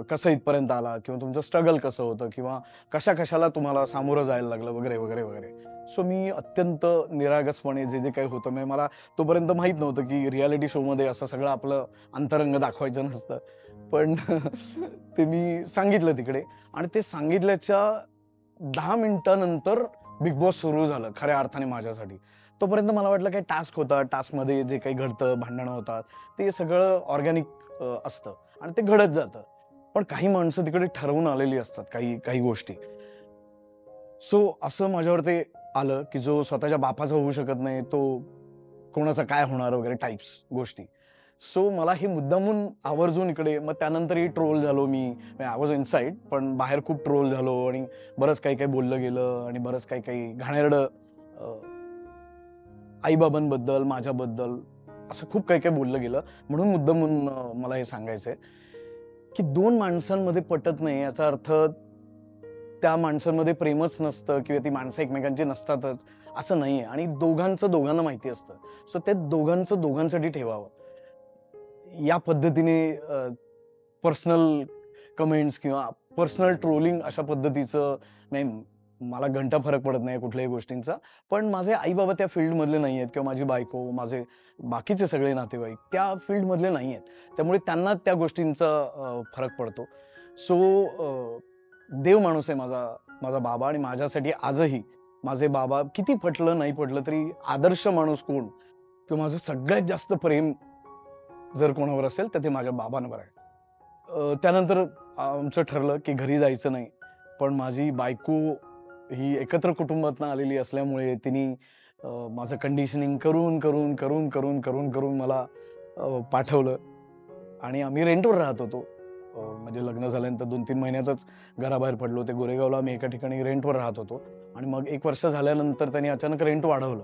कसं इथपर्यंत आला किंवा तुमचं स्ट्रगल कसं होतं किंवा कशाला तुम्हाला सामोरं जायला लागलं वगैरे वगैरे वगैरे. सो मी अत्यंत निरागसपणे जे काही होतं, म्हणजे मला तोपर्यंत माहीत नव्हतं की रियालिटी शोमध्ये असं सगळं आपलं अंतरंग दाखवायचं नसतं. पण ते मी सांगितलं तिकडे आणि ते सांगितल्याच्या 10 मिनिटानंतर बिग बॉस सुरू झालं खऱ्या अर्थाने माझ्यासाठी. तोपर्यंत मला वाटलं काही टास्क होता, टास्कमध्ये जे काही घडतं, भांडणं होतात, ते सगळं ऑर्गॅनिक असतं आणि ते घडत जातं. पण काही माणसं तिकडे ठरवून आलेली असतात काही गोष्टी. सो असं माझ्यावर ते आलं की जो स्वतःच्या बापाचा होऊ शकत नाही, तो कोणाचा काय होणार वगैरे टाईप्स गोष्टी. सो मला हे मुद्दामून आवर्जून इकडे. मग त्यानंतरही ट्रोल झालो मी. आय वॉज इनसाइड, पण बाहेर खूप ट्रोल झालो आणि बरंच काही बोललं गेलं आणि बरंच काही घाणेरडं आईबाबांबद्दल, माझ्याबद्दल असं खूप काही बोललं गेलं. म्हणून मुद्दामून मला हे सांगायचंय की 2 माणसांमध्ये पटत नाही याचा अर्थ त्या माणसांमध्ये प्रेमच नसतं किंवा ती माणसं एकमेकांची नसतातच असं नाहीये. आणि दोघांना माहिती असतं. सो ते दोघांसाठी ठेवावं. या पद्धतीने पर्सनल कमेंट्स किंवा पर्सनल ट्रोलिंग अशा पद्धतीचं नाही. मला घंटा फरक पडत नाही कुठल्याही गोष्टींचा. पण माझे आई बाबा त्या फील्डमधले नाही आहेत किंवा माझी बायको, माझे बाकीचे सगळे नातेवाईक त्या फील्डमधले नाही आहेत. त्यामुळे त्यांना त्या गोष्टींचा फरक पडतो. सो देव माणूस आहे माझा बाबा. आणि माझ्यासाठी आजही माझे बाबा किती पटलं नाही पटलं तरी आदर्श माणूस कोण किंवा माझं सगळ्यात जास्त प्रेम जर कोणावर असेल तर ते माझ्या बाबांवर आहे. त्यानंतर आमचं ठरलं की घरी जायचं नाही. पण माझी बायको ही एकत्र कुटुंबातनं आलेली असल्यामुळे तिने माझं कंडिशनिंग करून मला पाठवलं आणि आम्ही रेंटवर राहत होतो. म्हणजे लग्न झाल्यानंतर 2-3 महिन्यातच घराबाहेर पडलो. ते गोरेगावला आम्ही एका ठिकाणी रेंटवर राहत होतो आणि मग 1 वर्ष झाल्यानंतर त्यांनी अचानक रेंट वाढवलं.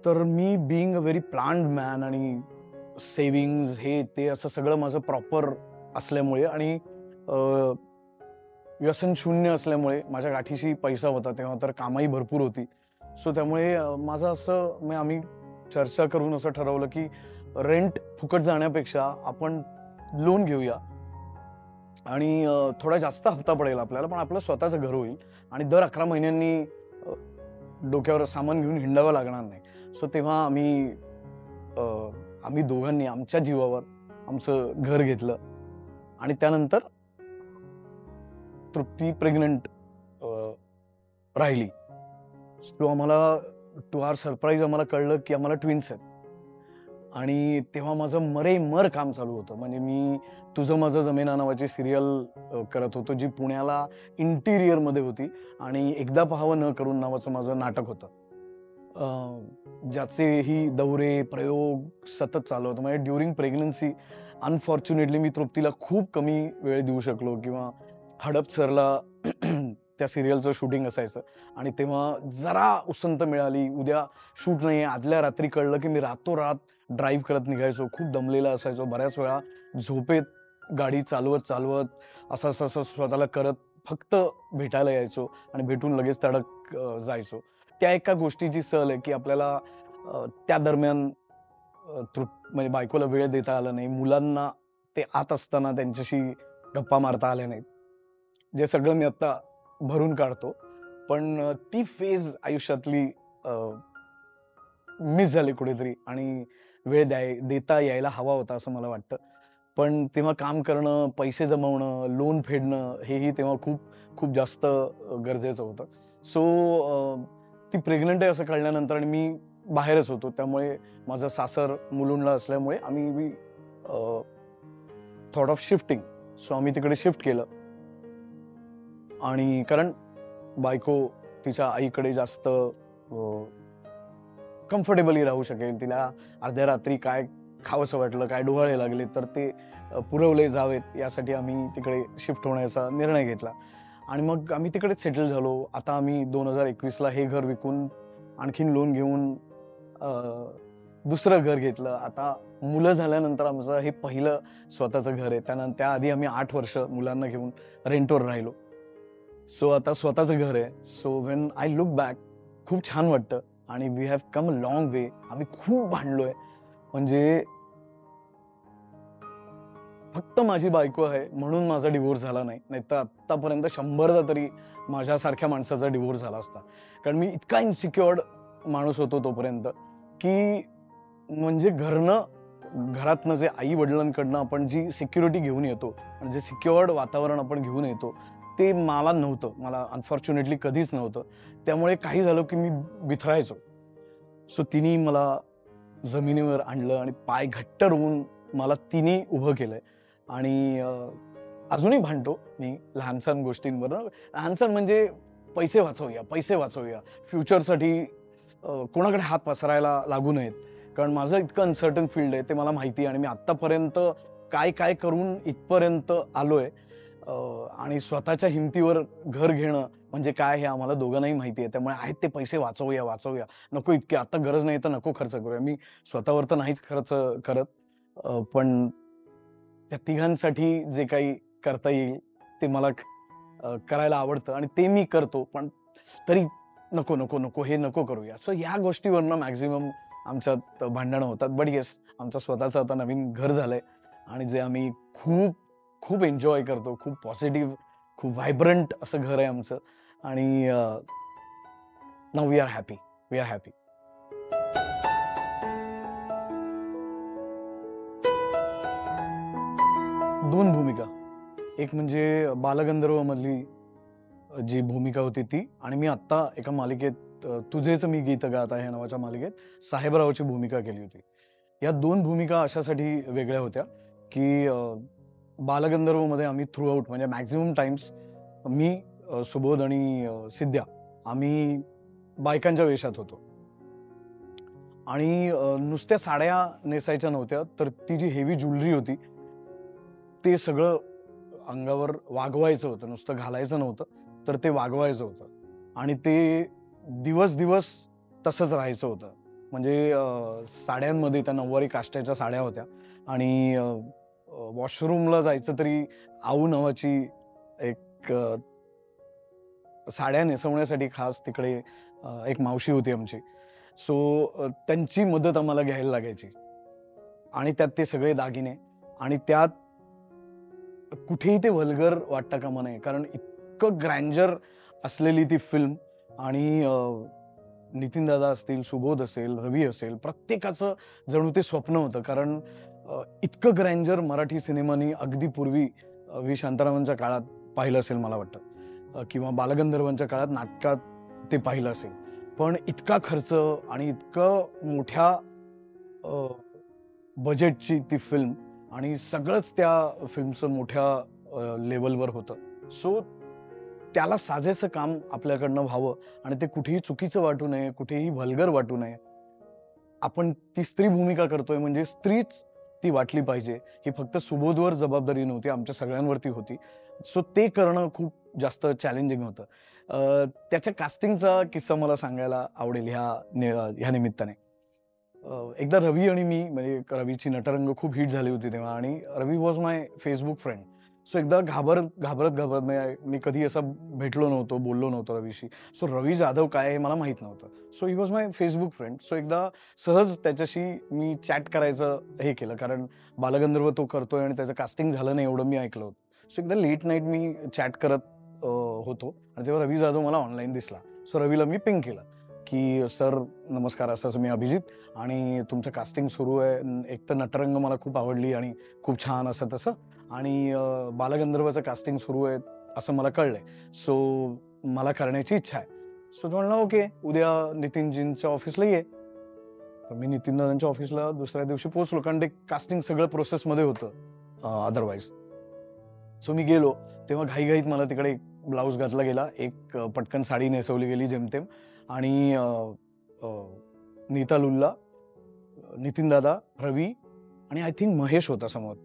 तर मी being a very planned man आणि सेव्हिंग्ज हे ते असं सगळं माझं प्रॉपर असल्यामुळे आणि व्यसन शून्य असल्यामुळे माझ्या गाठीशी पैसा होता तेव्हा, तर कामही भरपूर होती. सो त्यामुळे माझं असं म्हणजे आम्ही चर्चा करून असं ठरवलं की रेंट फुकट जाण्यापेक्षा आपण लोन घेऊया आणि थोडा जास्त हप्ता पडेल आपल्याला, पण आपलं स्वतःचं घर होईल आणि दर 11 महिन्यांनी डोक्यावर सामान घेऊन हिंडावं लागणार नाही. सो तेव्हा आम्ही दोघांनी आमच्या जीवावर आमचं घर घेतलं आणि त्यानंतर तृप्ती प्रेग्नंट राहिली. सो आम्हाला टू आवर सरप्राईज आम्हाला कळलं की आम्हाला ट्विन्स आहेत आणि तेव्हा माझं मरेमर काम चालू होतं. म्हणजे मी तुझं माझं जमेना नावाची सिरियल करत होतो, जी पुण्याला इंटिरियरमध्ये होती आणि एकदा पाहावं न करून नावाचं माझं नाटक होतं, ज्याचेही दौरे प्रयोग सतत चालू होतं. म्हणजे ड्युरिंग प्रेग्नन्सी अनफॉर्च्युनेटली मी तृप्तीला खूप कमी वेळ देऊ शकलो किंवा हडपसरला त्या सिरियलचं शूटिंग असायचं आणि तेव्हा जरा उसंत मिळाली, उद्या शूट नाही आहे, आदल्या रात्री कळलं की मी रातोरात ड्राईव्ह करत निघायचो. खूप दमलेला असायचो. बऱ्याच वेळा झोपेत गाडी चालवत असं स्वतःला करत फक्त भेटायला यायचो आणि भेटून लगेच तडक जायचो. त्या एका गोष्टीची सहल आहे की आपल्याला त्या दरम्यान म्हणजे बायकोला वेळ देता आला नाही. मुलांना ते आत असताना त्यांच्याशी गप्पा मारता आल्या नाहीत. जे सगळं मी आता भरून काढतो. पण ती फेज आयुष्यातली मिस झाली कुठेतरी आणि वेळ देता यायला हवा होता असं मला वाटतं. पण तेव्हा काम करणं, पैसे जमवणं, लोन फेडणं हेही तेव्हा खूप जास्त गरजेचं होतं. सो ती प्रेग्नंट आहे असं कळल्यानंतर आणि मी बाहेरच होतो, त्यामुळे माझं सासर मुलुंडला असल्यामुळे आम्ही थॉट ऑफ शिफ्टिंग. सो आम्ही तिकडे शिफ्ट केलं आणि कारण बायको तिच्या आईकडे जास्त कम्फर्टेबली राहू शकेल. तिला अर्ध्या रात्री काय खावंसं वाटलं, काय डोहाळे लागले तर ते पुरवले जावेत यासाठी आम्ही तिकडे शिफ्ट होण्याचा निर्णय घेतला आणि मग आम्ही तिकडेच सेटल झालो. आता आम्ही 2021ला हे घर विकून आणखीन लोन घेऊन दुसरं घर घेतलं. आता मुलं झाल्यानंतर आमचं हे पहिलं स्वतःचं घर आहे. त्याआधी आम्ही 8 वर्ष मुलांना घेऊन रेंटवर राहिलो. सो आता स्वतःचं घर आहे. So when I look back खूप छान वाटतं आणि we have come a long way. आम्ही खूप भांडलोय. म्हणजे फक्त माझी बायको आहे म्हणून माझा डिवोर्स झाला नाही, नाहीतर आत्तापर्यंत 100दा तरी माझ्यासारख्या माणसाचा डिवोर्स झाला असता. कारण मी इतका इन्सिक्युअर्ड माणूस होतो तोपर्यंत की म्हणजे घरातनं जे आई वडिलांकडनं आपण जी सिक्युरिटी घेऊन येतो आणि जे सिक्युअर्ड वातावरण आपण घेऊन येतो ते मला नव्हतं. मला अनफॉर्च्युनेटली कधीच नव्हतं. त्यामुळे काही झालं की मी बिथरायचो. सो तिने मला जमिनीवर आणलं आणि पाय घट्ट रोवून मला तिने उभं केलंय आणि अजूनही भांडतो मी लहानसहान गोष्टींवर. लहानसहान म्हणजे पैसे वाचवूया फ्युचरसाठी, कोणाकडे हात पसरायला लागू नयेत. कारण माझं इतकं अनसर्टन फील्ड आहे ते मला माहिती आहे आणि मी आत्तापर्यंत काय करून इथपर्यंत आलोय आणि स्वतःच्या हिमतीवर घर घेणं म्हणजे काय हे आम्हाला दोघांनाही माहिती आहे. त्यामुळे आहेत ते पैसे वाचवूया. नको इतके, आता गरज नाही तर नको खर्च करूया. मी स्वतःवर तर नाहीच खर्च करत, पण त्या तिघांसाठी जे काही करता येईल ते मला करायला आवडतं आणि ते मी करतो. पण तरी नको हे नको करूया. सो ह्या गोष्टीवरनं मॅक्झिमम आमच्यात भांडणं होतात. बट येस, आमचं स्वतःचं आता नवीन घर झालंय आणि जे आम्ही खूप एन्जॉय करतो. खूप पॉझिटिव्ह, खूप व्हायब्रंट असं घर आहे आमचं आणि नाऊ वी आर हॅपी. 2 भूमिका. एक म्हणजे बालगंधर्वमधली जी भूमिका होती ती आणि मी आत्ता एका मालिकेत तुझेच मी गीत गात आहे नावाच्या मालिकेत साहेबरावची भूमिका केली होती. या 2 भूमिका अशासाठी वेगळ्या होत्या की बालगंधर्वमध्ये आम्ही थ्रू आउट म्हणजे मॅक्झिमम टाइम्स मी, सुबोध आणि सिद्ध्या आम्ही बायकांच्या वेशात होतो आणि नुसत्या साड्या नेसायच्या नव्हत्या, तर ती जी हेवी ज्वेलरी होती ते सगळं अंगावर वागवायचं होतं. नुसतं घालायचं नव्हतं, तर ते वागवायचं होतं आणि ते दिवस तसंच राहायचं होतं. म्हणजे साड्यांमध्ये त्या नऊवारी काष्ट्याच्या साड्या होत्या आणि वॉशरूमला जायचं तरी आऊ नावाची एक साड्या नेसवण्यासाठी खास तिकडे एक मावशी होती आमची. सो त्यांची मदत आम्हाला घ्यायला लागायची आणि त्यात ते सगळे दागिने आणि त्यात कुठेही ते व्हल्गर वाटता कामा नये, कारण इतकं ग्रँजर असलेली ती फिल्म. आणि नितीन दादा असतील, सुबोध असेल, रवी असेल, प्रत्येकाचं जणू ते स्वप्न होतं, कारण इतकं ग्रँजर मराठी सिनेमानी अगदी पूर्वी व्ही शांतारामांच्या काळात पाहिलं असेल मला वाटतं, किंवा बालगंधर्वांच्या काळात नाटकात ते पाहिलं असेल. पण इतका खर्च आणि इतकं मोठ्या बजेटची ती फिल्म आणि सगळंच त्या फिल्मचं मोठ्या लेवलवर होतं. सो त्याला साजेसं काम आपल्याकडनं व्हावं आणि ते कुठेही चुकीचं वाटू नये, कुठेही व्हल्गर वाटू नये. आपण ती स्त्री भूमिका करतोय म्हणजे स्त्रीच ती वाटली पाहिजे, ही फक्त सुबोधवर जबाबदारी नव्हती, आमच्या सगळ्यांवरती होती. सो ते करणं खूप जास्त चॅलेंजिंग होतं. त्याच्या कास्टिंगचा किस्सा मला सांगायला आवडेल ह्या निमित्ताने. एकदा रवी आणि मी, म्हणजे रवीची नटरंग खूप हिट झाली होती तेव्हा आणि Ravi was my Facebook friend. So एकदा घाबरत मी कधी असं भेटलो नव्हतो, बोललो नव्हतो रवीशी. सो रवी जाधव काय हे मला माहीत नव्हतं. So he was my Facebook friend. So एकदा सहज त्याच्याशी मी चॅट करायचं हे केलं, कारण बालगंधर्व तो करतोय आणि त्याचं कास्टिंग झालं नाही एवढं मी ऐकलं होतं. सो एकदा लेट नाईट मी चॅट करत होतो आणि तेव्हा रवी जाधव मला ऑनलाईन दिसला. सो रवीला मी पिंग केलं की सर नमस्कार, असं मी अभिजित आणि तुमचं कास्टिंग सुरू आहे. एक तर नटरंग मला खूप आवडली आणि खूप छान असं तसं, आणि बालगंधर्वाचं कास्टिंग सुरू आहे असं मला कळलंय. सो मला करण्याची इच्छा आहे. सो तो म्हणला ओके, उद्या नितीनजींच्या ऑफिसला ये. तर मी नितीन दादांच्या ऑफिसला दुसऱ्या दिवशी पोहोचलो, कारण ते कास्टिंग सगळं प्रोसेसमध्ये होतं अदरवाईज. सो मी गेलो तेव्हा घाईघाईत मला तिकडे ब्लाऊज घातला गेला, एक पटकन साडी नेसवली गेली जेमतेम, आणि नीता लुल्ला, नितीन दादा, रवी आणि आय थिंक महेश होता समोर.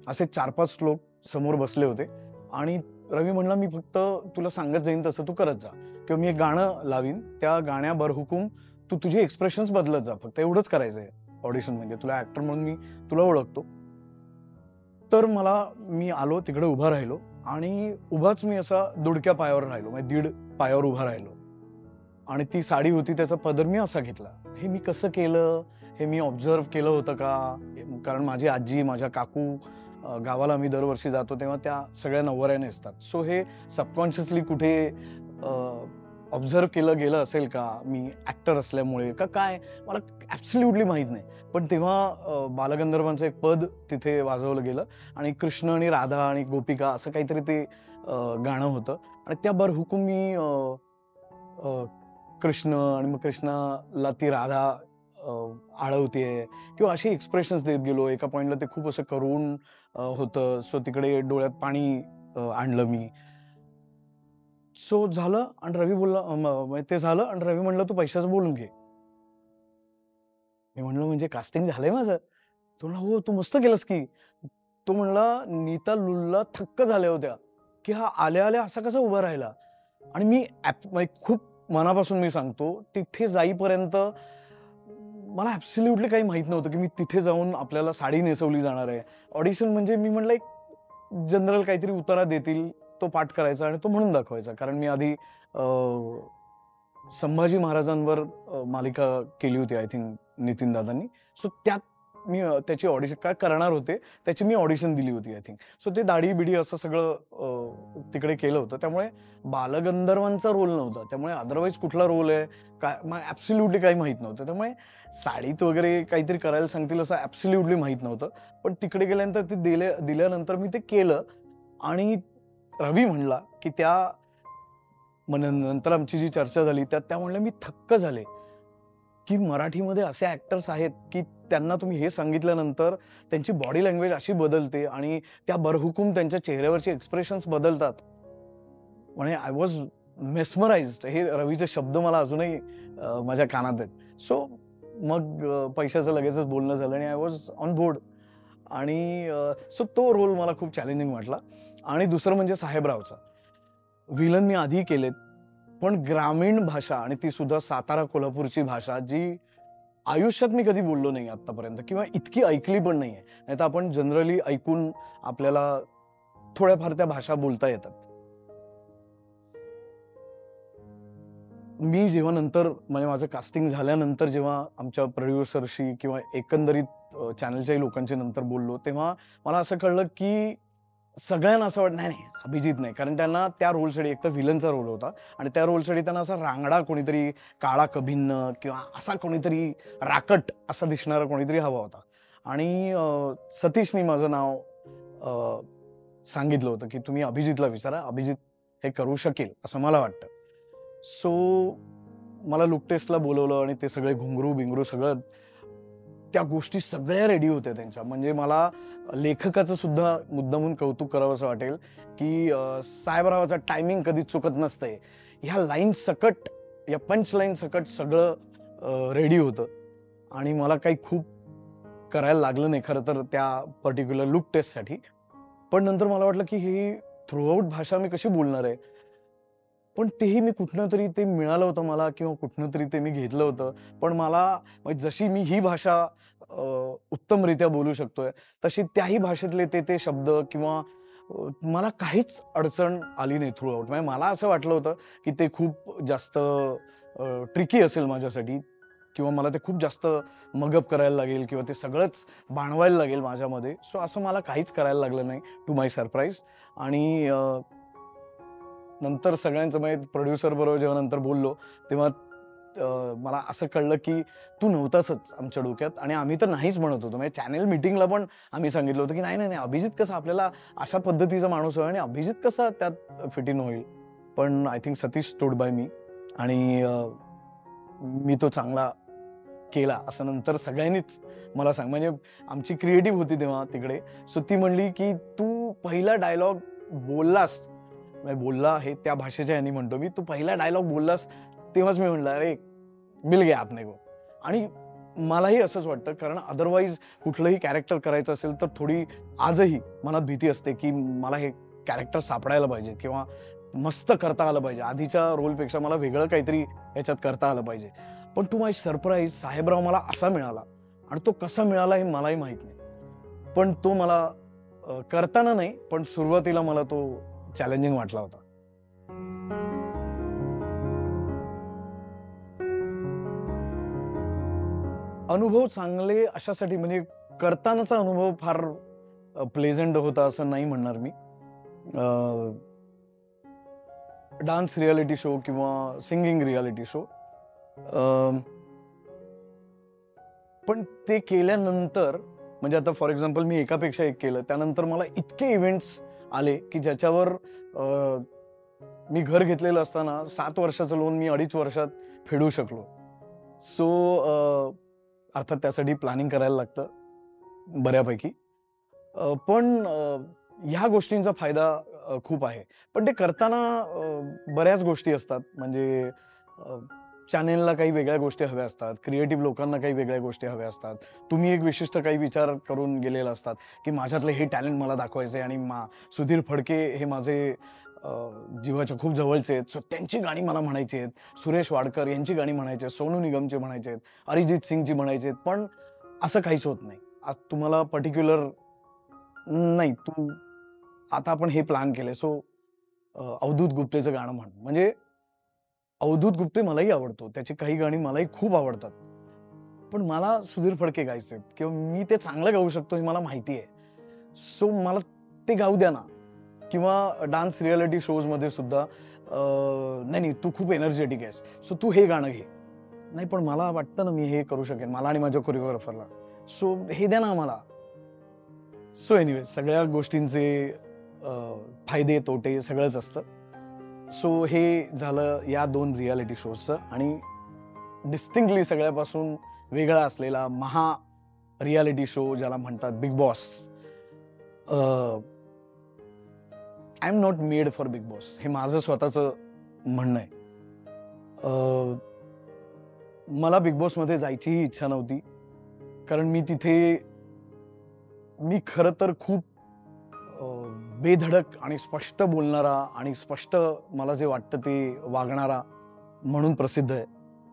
असे 4-5 लोक समोर बसले होते आणि रवी म्हणला मी फक्त तुला सांगत जाईन तसं तू करत जा, किंवा मी एक गाणं लावीन, त्या गाण्यावर हुकूम तू तुझे एक्सप्रेशन्स बदलत जा, फक्त एवढंच करायचंय ऑडिशन, म्हणजे तुला ऍक्टर म्हणून मी तुला ओळखतो. तर मी आलो तिकडे उभा राहिलो आणि उभाच मी असा दुडक्या पायावर राहिलो, म्हणजे 1.5 पायावर उभा राहिलो आणि ती साडी होती त्याचा पदर मी असा घेतला. हे मी कसं केलं हे मी ऑब्झर्व केलं होतं का, कारण माझी आजी, माझ्या काकू गावाला आम्ही दरवर्षी जातो तेव्हा त्या सगळ्या नऊवाऱ्या नेसतात. सो हे सबकॉन्शियसली कुठे ऑब्झर्व केलं गेलं असेल का, मी ॲक्टर असल्यामुळे का काय, मला ॲब्सल्युटली माहीत नाही. पण तेव्हा बालगंधर्वांचं एक पद तिथे वाजवलं गेलं आणि कृष्ण आणि राधा आणि गोपिका असं काहीतरी ते गाणं होतं आणि त्या बरहुकूम मी कृष्ण आणि मग कृष्णाला ती राधा आळवतेय किंवा असे एक्सप्रेशन्स देत गेलो. एका पॉइंटला ते खूप असं करुण होतं. सो तिकडे डोळ्यात पाणी आणलं मी. सो झालं आणि रवी बोलला, ते झालं आणि रवी म्हणलं तू पैशाचं बोलून घे. मी म्हणलं म्हणजे कास्टिंग झालंय माझं? तो म्हणला हो तू मस्त केलंस की. तो म्हणला नीता लुल्ला थक्क झाल्या होत्या की हा आल्या आल्या असा कसा उभा राहिला. आणि मी खूप मनापासून मी सांगतो, तिथे जाईपर्यंत मला ॲब्सोल्युटली काही माहित नव्हतं की मी तिथे जाऊन आपल्याला साडी नेसवली जाणार आहे. ऑडिशन म्हणजे मी म्हणलं एक जनरल काहीतरी उतारा देतील, तो पाठ करायचा आणि तो म्हणून दाखवायचा. कारण मी आधी संभाजी महाराजांवर मालिका केली होती आय थिंक नितीन दादांनी. सो त्यात मी त्याची ऑडिशन काय करणार होते त्याची मी ऑडिशन दिली होती आय थिंक. सो ते दाढी बिडी असं सगळं तिकडे केलं होतं. त्यामुळे बालगंधर्वांचा रोल नव्हता, त्यामुळे अदरवाईज कुठला रोल आहे काय मला ॲब्सोल्युटली काही माहीत नव्हतं. त्यामुळे साडीत वगैरे काहीतरी करायला सांगतील असं ॲब्सोल्युटली माहीत नव्हतं. पण तिकडे गेल्यानंतर ते दिल्यानंतर मी ते केलं आणि रवी म्हणला की नंतर आमची जी चर्चा झाली त्यात त्या म्हणल्या मी थक्क झाले की मराठीमध्ये असे ॲक्टर्स आहेत की त्यांना तुम्ही हे सांगितल्यानंतर त्यांची बॉडी लँग्वेज अशी बदलते आणि त्या बरहुकूम त्यांच्या चेहऱ्यावरचे एक्सप्रेशन्स बदलतात. म्हणजे आय वॉज मेस्मराइज्ड. हे रवीचे शब्द मला अजूनही माझ्या कानात आहेत. सो मग पैशाचं लगेचच बोलणं झालं आणि आय वॉज ऑन बोर्ड. आणि सो तो रोल मला खूप चॅलेंजिंग वाटला. आणि दुसरं म्हणजे साहेबरावचा विलन मी आधी केलेत, पण ग्रामीण भाषा आणि ती सुद्धा सातारा कोल्हापूरची भाषा जी आयुष्यात मी कधी बोललो नाही आतापर्यंत किंवा इतकी ऐकली पण नाहीये. नाहीतर आपण जनरली ऐकून आपल्याला थोड्याफार त्या भाषा बोलता येतात. मी जेव्हा नंतर म्हणजे माझं कास्टिंग झाल्यानंतर जेव्हा आमच्या प्रोड्युसरशी किंवा एकंदरीत चॅनलच्याही लोकांशी नंतर बोललो, तेव्हा मला असं कळलं की सगळ्यांना असं वाटलं, नाही, नाही, अभिजित नाही. कारण त्यांना त्या रोलसाठी एक तर व्हिलनचा रोल होता आणि त्या रोलसाठी त्यांना असा रांगडा कोणीतरी, काळा कभिन्न किंवा असा कोणीतरी राकट असा दिसणारा कोणीतरी हवा होता. आणि सतीशनी माझं नाव सांगितलं होतं की तुम्ही अभिजितला विचारा, अभिजित हे करू शकेल असं मला वाटतं. सो मला लुक टेस्टला बोलवलं आणि ते सगळे घुंगरू-बिंगरू सगळं त्या गोष्टी सगळ्या रेडी होत्या त्यांच्या. म्हणजे मला लेखकाचं सुद्धा मुद्दामून कौतुक करावंसं वाटेल की साहेबरावाचा टायमिंग कधी चुकत नसतंय. ह्या लाईन सकट, या पंच लाईन सकट सगळं रेडी होतं आणि मला काही खूप करायला लागलं नाही खरं तर त्या पर्टिक्युलर लुक टेस्टसाठी. पण नंतर मला वाटलं की ही थ्रूआउट भाषा मी कशी बोलणार आहे. पण तेही मी कुठनं तरी ते मिळालं होतं मला किंवा कुठनं तरी ते मी घेतलं होतं. पण मला जशी मी ही भाषा उत्तमरित्या बोलू शकतोय, तशी त्याही भाषेतले ते शब्द किंवा मला काहीच अडचण आली नाही थ्रूआउट. म्हणजे मला असं वाटलं होतं की ते खूप जास्त ट्रिकी असेल माझ्यासाठी किंवा मला ते खूप जास्त मगअप करायला लागेल किंवा ते सगळंच बाणवायला लागेल माझ्यामध्ये. सो असं मला काहीच करायला लागलं नाही, टू माय सरप्राईज. आणि नंतर सगळ्यांचं म्हणजे प्रोड्युसर बरोबर जेव्हा नंतर बोललो तेव्हा मला असं कळलं की तू नव्हतासच आमच्या डोक्यात आणि आम्ही तर नाहीच म्हणत होतो. म्हणजे चॅनल मीटिंगला पण आम्ही सांगितलं होतं की नाही नाही नाही, अभिजित कसा आपल्याला अशा पद्धतीचा माणूस आहे आणि अभिजित कसा त्यात फिट इन होईल. पण I think Satish stood by me आणि मी तो चांगला केला असं नंतर सगळ्यांनीच मला म्हणजे आमची क्रिएटिव्ह होती तेव्हा तिकडे. सो ती म्हणली की तू पहिला डायलॉग बोललास, बोलला आहे त्या भाषेच्या यांनी म्हणतो मी, तू पहिला डायलॉग बोललास तेव्हाच मी म्हणलं अरे मिल गया आपने को. आणि मलाही असंच वाटतं कारण अदरवाईज कुठलंही कॅरेक्टर करायचं असेल तर थोडी आजही मनात भीती असते की मला हे कॅरेक्टर सापडायला पाहिजे किंवा मस्त करता आलं पाहिजे. आधीच्या रोलपेक्षा मला वेगळं काहीतरी याच्यात करता आलं पाहिजे. पण टू माय सरप्राईज साहेबराव मला असा मिळाला आणि तो कसा मिळाला हे मलाही माहित नाही. पण तो मला करताना नाही पण सुरुवातीला मला तो चॅलेंजिंग वाटला होता. अनुभव चांगले अशासाठी म्हणजे करतानाचा अनुभव फार प्लेझंट होता असं नाही म्हणणार मी. डान्स रियालिटी शो किंवा सिंगिंग रियालिटी शो, पण ते केल्यानंतर म्हणजे आता फॉर एक्झाम्पल मी एकापेक्षा एक केलं, त्यानंतर मला इतके इव्हेंट्स आले की ज्याच्यावर मी घर घेतलेलं असताना 7 वर्षाचं लोन मी 2.5 वर्षात फेडू शकलो. सो अर्थात त्यासाठी प्लॅनिंग करायला लागतं बऱ्यापैकी. पण ह्या गोष्टींचा फायदा खूप आहे. पण ते करताना बऱ्याच गोष्टी असतात. म्हणजे चॅनेलला काही वेगळ्या गोष्टी हव्या असतात, क्रिएटिव्ह लोकांना काही वेगळ्या गोष्टी हव्या असतात. तुम्ही एक विशिष्ट काही विचार करून गेलेला असतात की माझ्यातले हे टॅलेंट मला दाखवायचे आणि सुधीर फडके हे माझे जीवाच्या खूप जवळचे आहेत. सो त्यांची गाणी मला म्हणायची आहेत, सुरेश वाडकर यांची गाणी म्हणायची आहेत, सोनू निगमची म्हणायची आहेत, अरिजित सिंगची म्हणायची आहेत. पण असं काहीच होत नाही. आज तुम्हाला पर्टिक्युलर नाही, तू आता आपण हे प्लॅन केलंय सो अवधूत गुप्तेचं गाणं म्हण. म्हणजे अवधूत गुप्ते मलाही आवडतो, त्याची काही गाणी मलाही खूप आवडतात. पण मला सुधीर फडके गायचे आहेत किंवा मी ते चांगलं गाऊ शकतो हे मला माहिती आहे. सो मला ते गाऊ द्या ना. किंवा डान्स रियालिटी शोज मध्ये सुद्धा नाही नाही तू खूप एनर्जेटिक आहेस सो तू हे गाणं घे. नाही पण मला वाटतं ना मी हे करू शकेन, मला आणि माझ्या कोरिओग्राफरला. सो हे द्या ना मला. सो एनिवे सगळ्या गोष्टींचे फायदे तोटे सगळंच असतं. सो हे झालं या 2 रियालिटी शोजचं. आणि डिस्टिंक्टली सगळ्यापासून वेगळा असलेला महा रियालिटी शो ज्याला म्हणतात big boss. I am not made for big boss हे माझं स्वतःचं म्हणणं आहे. मला बिग बॉसमध्ये जायचीही इच्छा नव्हती कारण मी खरं तर खूप बेधडक आणि स्पष्ट बोलणारा आणि स्पष्ट मला जे वाटतं ते वागणारा म्हणून प्रसिद्ध आहे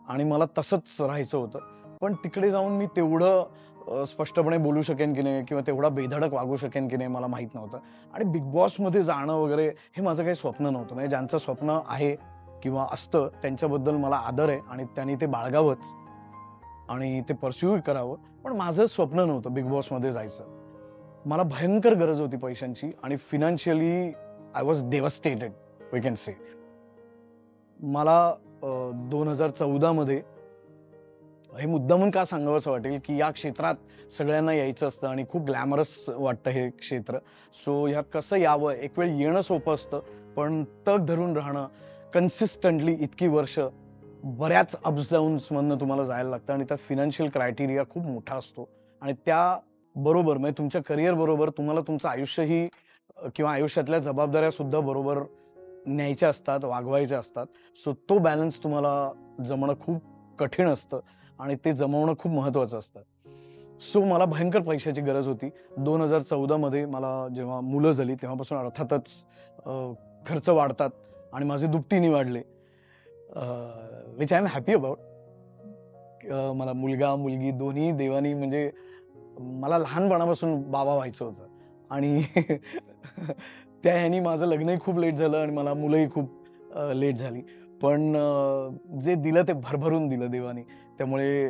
आणि मला तसंच राहायचं होतं. पण तिकडे जाऊन मी तेवढं स्पष्टपणे बोलू शकेन की नाही किंवा तेवढा बेधडक वागू शकेन की नाही मला माहीत नव्हतं. आणि बिग बॉसमध्ये जाणं वगैरे हे माझं काही स्वप्न नव्हतं. म्हणजे ज्यांचं स्वप्न आहे किंवा असतं त्यांच्याबद्दल मला आदर आहे आणि त्यांनी ते बाळगावंच आणि ते परस्यू करावं. पण माझं स्वप्न नव्हतं बिग बॉसमध्ये जायचं. मला भयंकर गरज होती पैशांची आणि financially I was devastated we can say. मला 2014 मध्ये हे मुद्दामून का सांगावंसं वाटेल की या क्षेत्रात सगळ्यांना यायचं असतं आणि खूप ग्लॅमरस वाटतं हे क्षेत्र. सो ह्यात कसं यावं, एक वेळ येणं सोपं असतं पण तग धरून राहणं कन्सिस्टंटली इतकी वर्ष बऱ्याच अप्स डाऊन्समधनं तुम्हाला जायला लागतं आणि त्यात फायनान्शियल क्रायटेरिया खूप मोठा असतो. आणि त्याबरोबर म्हणजे तुमच्या करिअर बरोबर तुम्हाला तुमचं आयुष्यही किंवा आयुष्यातल्या जबाबदाऱ्या सुद्धा बरोबर न्यायच्या असतात, वागवायच्या असतात. सो तो बॅलन्स तुम्हाला जमणं खूप कठीण असतं आणि ते जमवणं खूप महत्त्वाचं असतं. सो मला भयंकर पैशाची गरज होती. 2014 मध्ये मला जेव्हा मुलं झाली तेव्हापासून अर्थातच खर्च वाढतात आणि माझे दुपटीने वाढले. Which I am happy about. मला मुलगा मुलगी दोन्ही देवानी म्हणजे मला लहानपणापासून बाबा व्हायचं होतं आणि त्या ह्यानी माझं लग्नही खूप लेट झालं आणि मला मुलंही खूप लेट झाली. पण जे दिलं ते भरभरून दिलं देवानी. त्यामुळे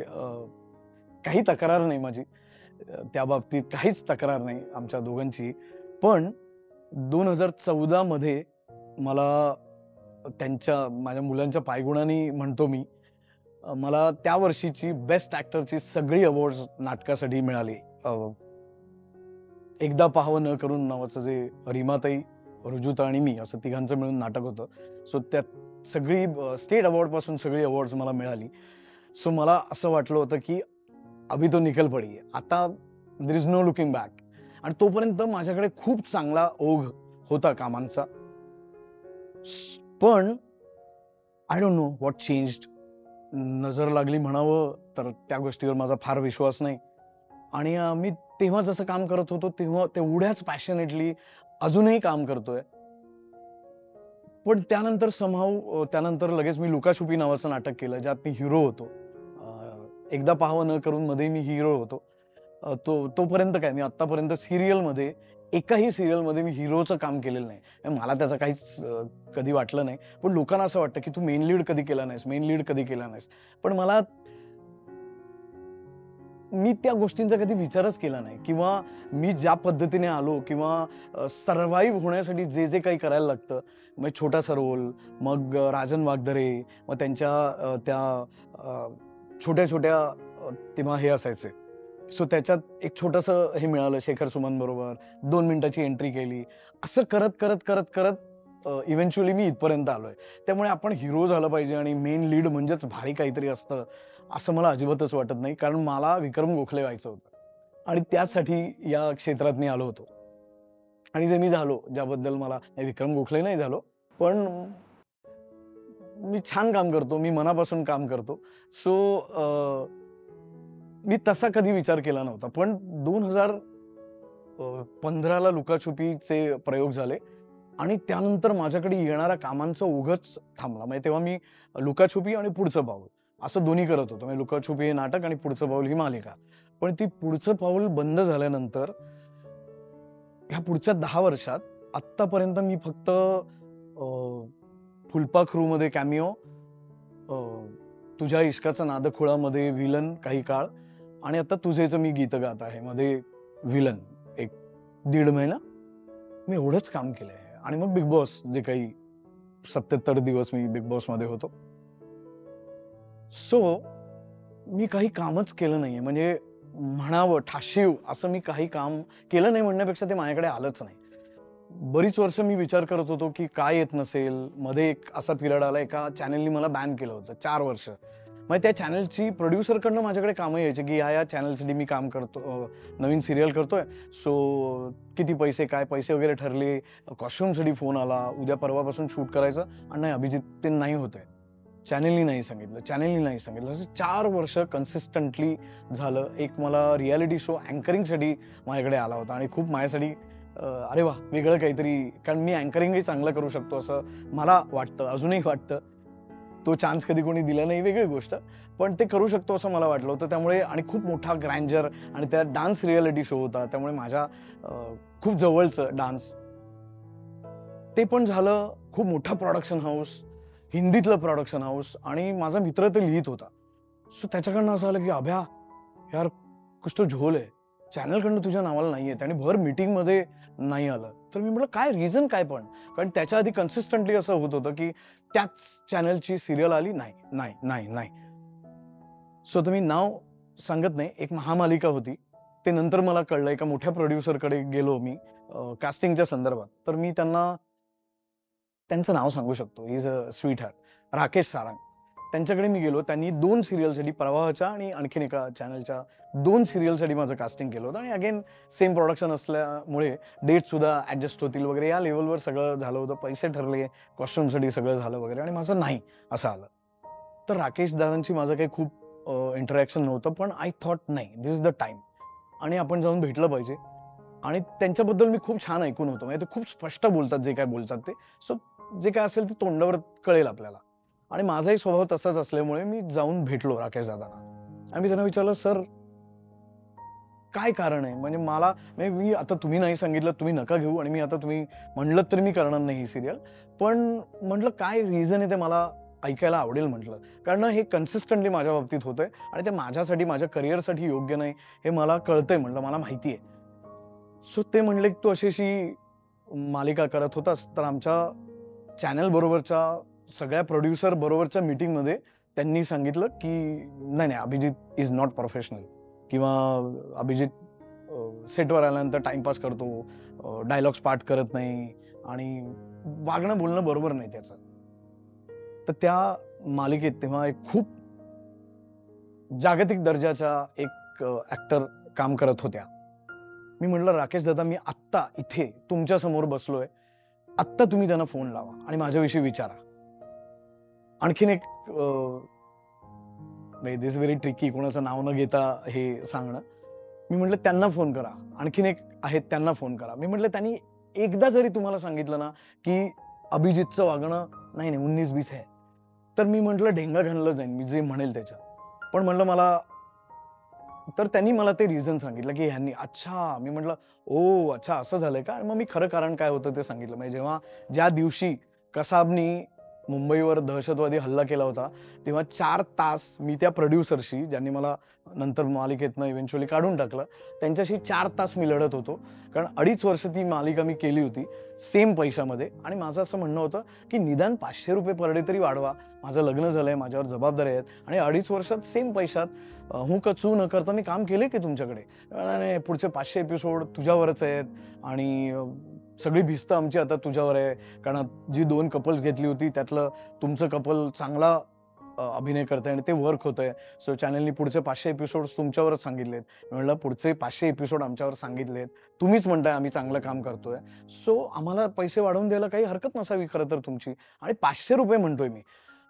काही तक्रार नाही माझी. त्या बाबतीत काहीच तक्रार नाही आमच्या दोघांची. पण 2014 मध्ये मला माझ्या मुलांच्या पायगुणांनी म्हणतो मी, मला त्या वर्षीची बेस्ट ॲक्टरची सगळी अवॉर्ड्स नाटकासाठी मिळाली. एकदा पाहावं न करून नावाचं जे रीमाताई, रुजुता आणि मी असं तिघांचं मिळून नाटक होतं. सो त्यात सगळी स्टेट अवॉर्डपासून सगळी अवॉर्ड्स मला मिळाली. सो मला असं वाटलं होतं की अभी तो निकल पडी है, आता there is no looking back. आणि तोपर्यंत माझ्याकडे खूप चांगला ओघ होता कामांचा. पण I don't know what changed. नजर लागली म्हणावं तर त्या गोष्टीवर माझा फार विश्वास नाही. आणि मी तेव्हा जसं काम करत होतो तेव्हा तेवढ्याच पॅशनेटली अजूनही काम करतोय. पण त्यानंतर लगेच मी लुकाछुपी नावाचं नाटक केलं ज्यात मी हिरो होतो. एकदा पाहावं न करून मध्ये मी हिरो होतो. तोपर्यंत काय मी आत्तापर्यंत सिरियलमध्ये एकाही सिरियलमध्ये मी हिरोचं काम केलेलं नाही. मला त्याचं काहीच कधी वाटलं नाही. पण लोकांना असं वाटतं की तू मेन लीड कधी केला नाहीस. पण मी त्या गोष्टींचा कधी विचारच केला नाही किंवा मी ज्या पद्धतीने आलो किंवा सर्व्हाइव्ह होण्यासाठी जे काही करायला लागतं, मग छोटासा रोल, मग राजन वागदरे, मग त्यांच्या त्या छोट्या तेव्हा हे असायचे. सो त्याच्यात एक छोटंसं हे मिळालं शेखर सुमन बरोबर 2 मिनिटाची एंट्री केली. असं करत इव्हेंच्युअली मी इथपर्यंत आलोय. त्यामुळे आपण हिरो झालं पाहिजे आणि मेन लीड म्हणजेच भारी काहीतरी असतं असं मला अजिबातच वाटत नाही. कारण मला विक्रम गोखले व्हायचं होतं आणि त्यासाठी या क्षेत्रात मी आलो होतो. आणि जे मी झालो, ज्याबद्दल मला विक्रम गोखले नाही झालो, पण मी छान काम करतो, मी मनापासून काम करतो. सो मी तसा कधी विचार केला नव्हता. पण 2015ला लुकाछुपीचे प्रयोग झाले आणि त्यानंतर माझ्याकडे येणाऱ्या कामांचं ओघच थांबला. म्हणजे तेव्हा मी लुकाछुपी आणि पुढचं पाऊल असं दोन्ही करत होतो. म्हणजे लुकाछुपी हे नाटक आणि पुढचं पाऊल ही मालिका. पण ती पुढचं पाऊल बंद झाल्यानंतर ह्या पुढच्या 10 वर्षात आत्तापर्यंत मी फक्त फुलपाखरूमध्ये कॅमिओ, तुझ्या इश्काचा नादखुळामध्ये विलन काही काळ आणि आता तुझेच मी गीत गात आहे मध्ये विलन 1-1.5 महिना मी एवढंच काम केलंय. आणि मग बिग बॉस जे काही 77 दिवस मी बिग बॉसमध्ये होतो. सो मी काही कामच केलं नाहीये. म्हणजे म्हणावं ठाशीव असं मी काही काम केलं नाही म्हणण्यापेक्षा ते माझ्याकडे आलंच नाही. बरीच वर्ष मी विचार करत होतो की काय येत नसेल. मध्ये एक असा पिरियड आला, एका चॅनलनी मला बॅन केलं होतं 4 वर्ष. मग त्या चॅनलची प्रोड्युसरकडनं माझ्याकडे कामं यायची की या चॅनलसाठी मी काम करतो, नवीन सिरियल करतोय. सो किती पैसे, काय पैसे वगैरे ठरले, कॉस्ट्युमसाठी फोन आला, उद्या परवापासून शूट करायचं आणि नाही अभिजित ते नाही होतंय. चॅनलनी नाही सांगितलं. असं 4 वर्ष कन्सिस्टंटली झालं. एक मला रियालिटी शो अँकरिंगसाठी माझ्याकडे आला होता आणि खूप माझ्यासाठी अरे वा वेगळं काहीतरी, कारण मी अँकरिंगही चांगलं करू शकतो असं मला वाटतं, अजूनही वाटतं. तो चान्स कधी कोणी दिला नाही वेगळी गोष्ट, पण ते करू शकतो असं मला वाटलं होतं. त्यामुळे आणि खूप मोठा ग्रँजर आणि त्या डान्स रियालिटी शो होता, त्यामुळे माझ्या खूप जवळचं डान्स ते पण झालं. खूप मोठा प्रोडक्शन हाऊस, हिंदीतलं प्रोडक्शन हाऊस आणि माझा मित्र ते लिहित होता. सो त्याच्याकडनं असं आलं की अभ्या यार कुछ तो झोल है, चॅनलकडनं तुझ्या नावाला नाही येत आणि भर मीटिंगमध्ये नाही आलं. तर मी म्हटलं काय रिझन काय पण, कारण त्याच्या आधी कन्सिस्टंटली असं होत होतं की त्याच चॅनलची सिरियल आली नाही नाही नाही नाही. सो तर मी नाव सांगत नाही, एक महामालिका होती. ते नंतर मला कळलं, एका मोठ्या प्रोड्युसरकडे गेलो मी कास्टिंगच्या संदर्भात. तर मी त्यांचं नाव सांगू शकतो, he is a sweet heart, Rakesh Sarang. त्यांच्याकडे मी गेलो. त्यांनी 2 सिरियलसाठी, प्रवाहाच्या आणि आणखीन एका चॅनलच्या 2 सिरियलसाठी माझं कास्टिंग केलं होतं आणि अगेन सेम प्रोडक्शन असल्यामुळे डेटसुद्धा ॲडजस्ट होतील वगैरे या लेवलवर सगळं झालं होतं. पैसे ठरले, कॉस्ट्युमसाठी सगळं झालं वगैरे आणि माझं नाही असं आलं. तर राकेश दादांची माझं काही खूप इंटरॅक्शन नव्हतं, पण आय थॉट नाही दिस इज द टाईम आणि आपण जाऊन भेटलं पाहिजे. आणि त्यांच्याबद्दल मी खूप छान ऐकून होतो. म्हणजे ते खूप स्पष्ट बोलतात जे काय बोलतात ते. सो जे काय असेल ते तोंडावर कळेल आपल्याला. आणि माझाही स्वभाव तसाच असल्यामुळे मी जाऊन भेटलो राकेश दादांना आणि मी त्यांना विचारलं, सर काय कारण आहे? म्हणजे मला म्हणजे मी आता तुम्ही नाही सांगितलं, तुम्ही नका घेऊ आणि मी आता तुम्ही म्हणलं तरी मी करणार नाही ही सिरियल. पण म्हटलं काय रिझन आहे ते मला ऐकायला आवडेल म्हटलं. कारण हे कन्सिस्टंटली माझ्या बाबतीत होतंय आणि ते माझ्यासाठी, माझ्या करिअरसाठी योग्य नाही हे मला कळतंय म्हटलं, मला माहिती आहे. सो ते म्हणले की तू अशी मालिका करत होतास, तर आमच्या चॅनल बरोबरच्या सगळ्या प्रोड्युसर बरोबरच्या मीटिंगमध्ये त्यांनी सांगितलं की नाही नाही, अभिजित इज नॉट प्रोफेशनल किंवा अभिजित सेटवर आल्यानंतर टाइमपास करतो, डायलॉग्स पाठ करत नाही आणि वागणं बोलणं बरोबर नाही त्याचं. तर त्या मालिकेत तेव्हा एक खूप जागतिक दर्जाच्या एक ऍक्टर काम करत होत्या. मी म्हटलं, राकेश दादा मी आत्ता इथे तुमच्या समोर बसलोय, आत्ता तुम्ही त्यांना फोन लावा आणि माझ्याविषयी विचारा. आणखीन एक दिस व्हेरी ट्रिकी, कोणाचं नाव न घेता हे सांगणं. मी म्हटलं त्यांना फोन करा, आणखीन एक आहेत त्यांना फोन करा. मी म्हटलं त्यांनी एकदा जरी तुम्हाला सांगितलं ना की अभिजितचं वागणं नाही नाही 19-20 आहे, तर मी म्हटलं ढेंगा घाललं जाईन मी जे म्हणेल त्याच्यात. पण म्हटलं मला, तर त्यांनी मला ते रिझन सांगितलं की ह्यांनी. अच्छा, मी म्हटलं ओ अच्छा असं झालंय का? मग मी खरं कारण काय होतं ते सांगितलं. म्हणजे ज्या दिवशी कसाबनी मुंबईवर दहशतवादी हल्ला केला होता, तेव्हा 4 तास मी त्या प्रोड्युसरशी, ज्यांनी मला नंतर मालिकेतनं इव्हेंच्युअली काढून टाकलं, त्यांच्याशी 4 तास मी लढत होतो. कारण 2.5 वर्ष ती मालिका मी केली होती सेम पैशामध्ये आणि माझं असं म्हणणं होतं की निदान ₹500 पर डे तरी वाढवा. माझं लग्न झालंय, माझ्यावर जबाबदारी आहेत आणि 2.5 वर्षात सेम पैशात हू कचू न करता मी काम केले की तुमच्याकडे. नाही पुढचे 500 एपिसोड तुझ्यावरच आहेत आणि सगळी भिस्त आमची आता तुझ्यावर आहे. कारण जी 2 कपल्स घेतली होती त्यातलं तुमचं कपल चांगला अभिनय करतंय आणि ते वर्क होतंय. सो चॅनलनी पुढचे 500 एपिसोड्स तुमच्यावरच सांगितलेत. मी म्हटलं पुढचे 500 एपिसोड आमच्यावर सांगितलेत. तुम्हीच म्हणताय आम्ही चांगलं काम करतोय. सो आम्हाला पैसे वाढवून द्यायला काही हरकत नसावी खरं तर तुमची. आणि ₹500 म्हणतोय मी.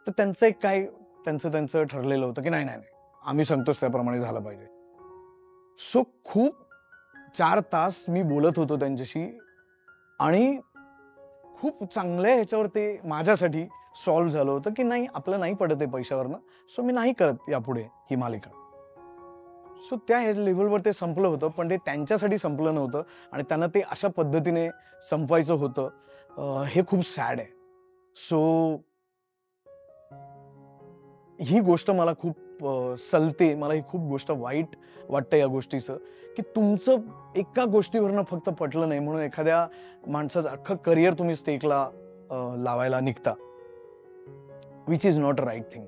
तर त्यांचं एक काय त्यांचं ठरलेलं होतं की नाही नाही नाही, आम्ही सांगतोच त्याप्रमाणे झालं पाहिजे. सो खूप 4 तास मी बोलत होतो त्यांच्याशी आणि खूप चांगल्या ह्याच्यावर ते माझ्यासाठी सॉल्व्ह झालं होतं की नाही आपलं नाही पडत आहे पैशावरनं. सो मी नाही करत यापुढे ही मालिका. सो त्या लेव्हलवर ते संपलं होतं, पण ते त्यांच्यासाठी संपलं नव्हतं आणि त्यांना ते अशा पद्धतीने संपवायचं होतं. हे खूप सॅड आहे. सो ही गोष्ट मला खूप सलते. मला ही खूप गोष्ट वाईट वाटतं या गोष्टीचं, की तुमचं एका गोष्टीवरनं फक्त पटलं नाही म्हणून एखाद्या माणसाचं अख्खं करिअर तुम्ही स्टेकला लावायला निघता. Which is not a right thing.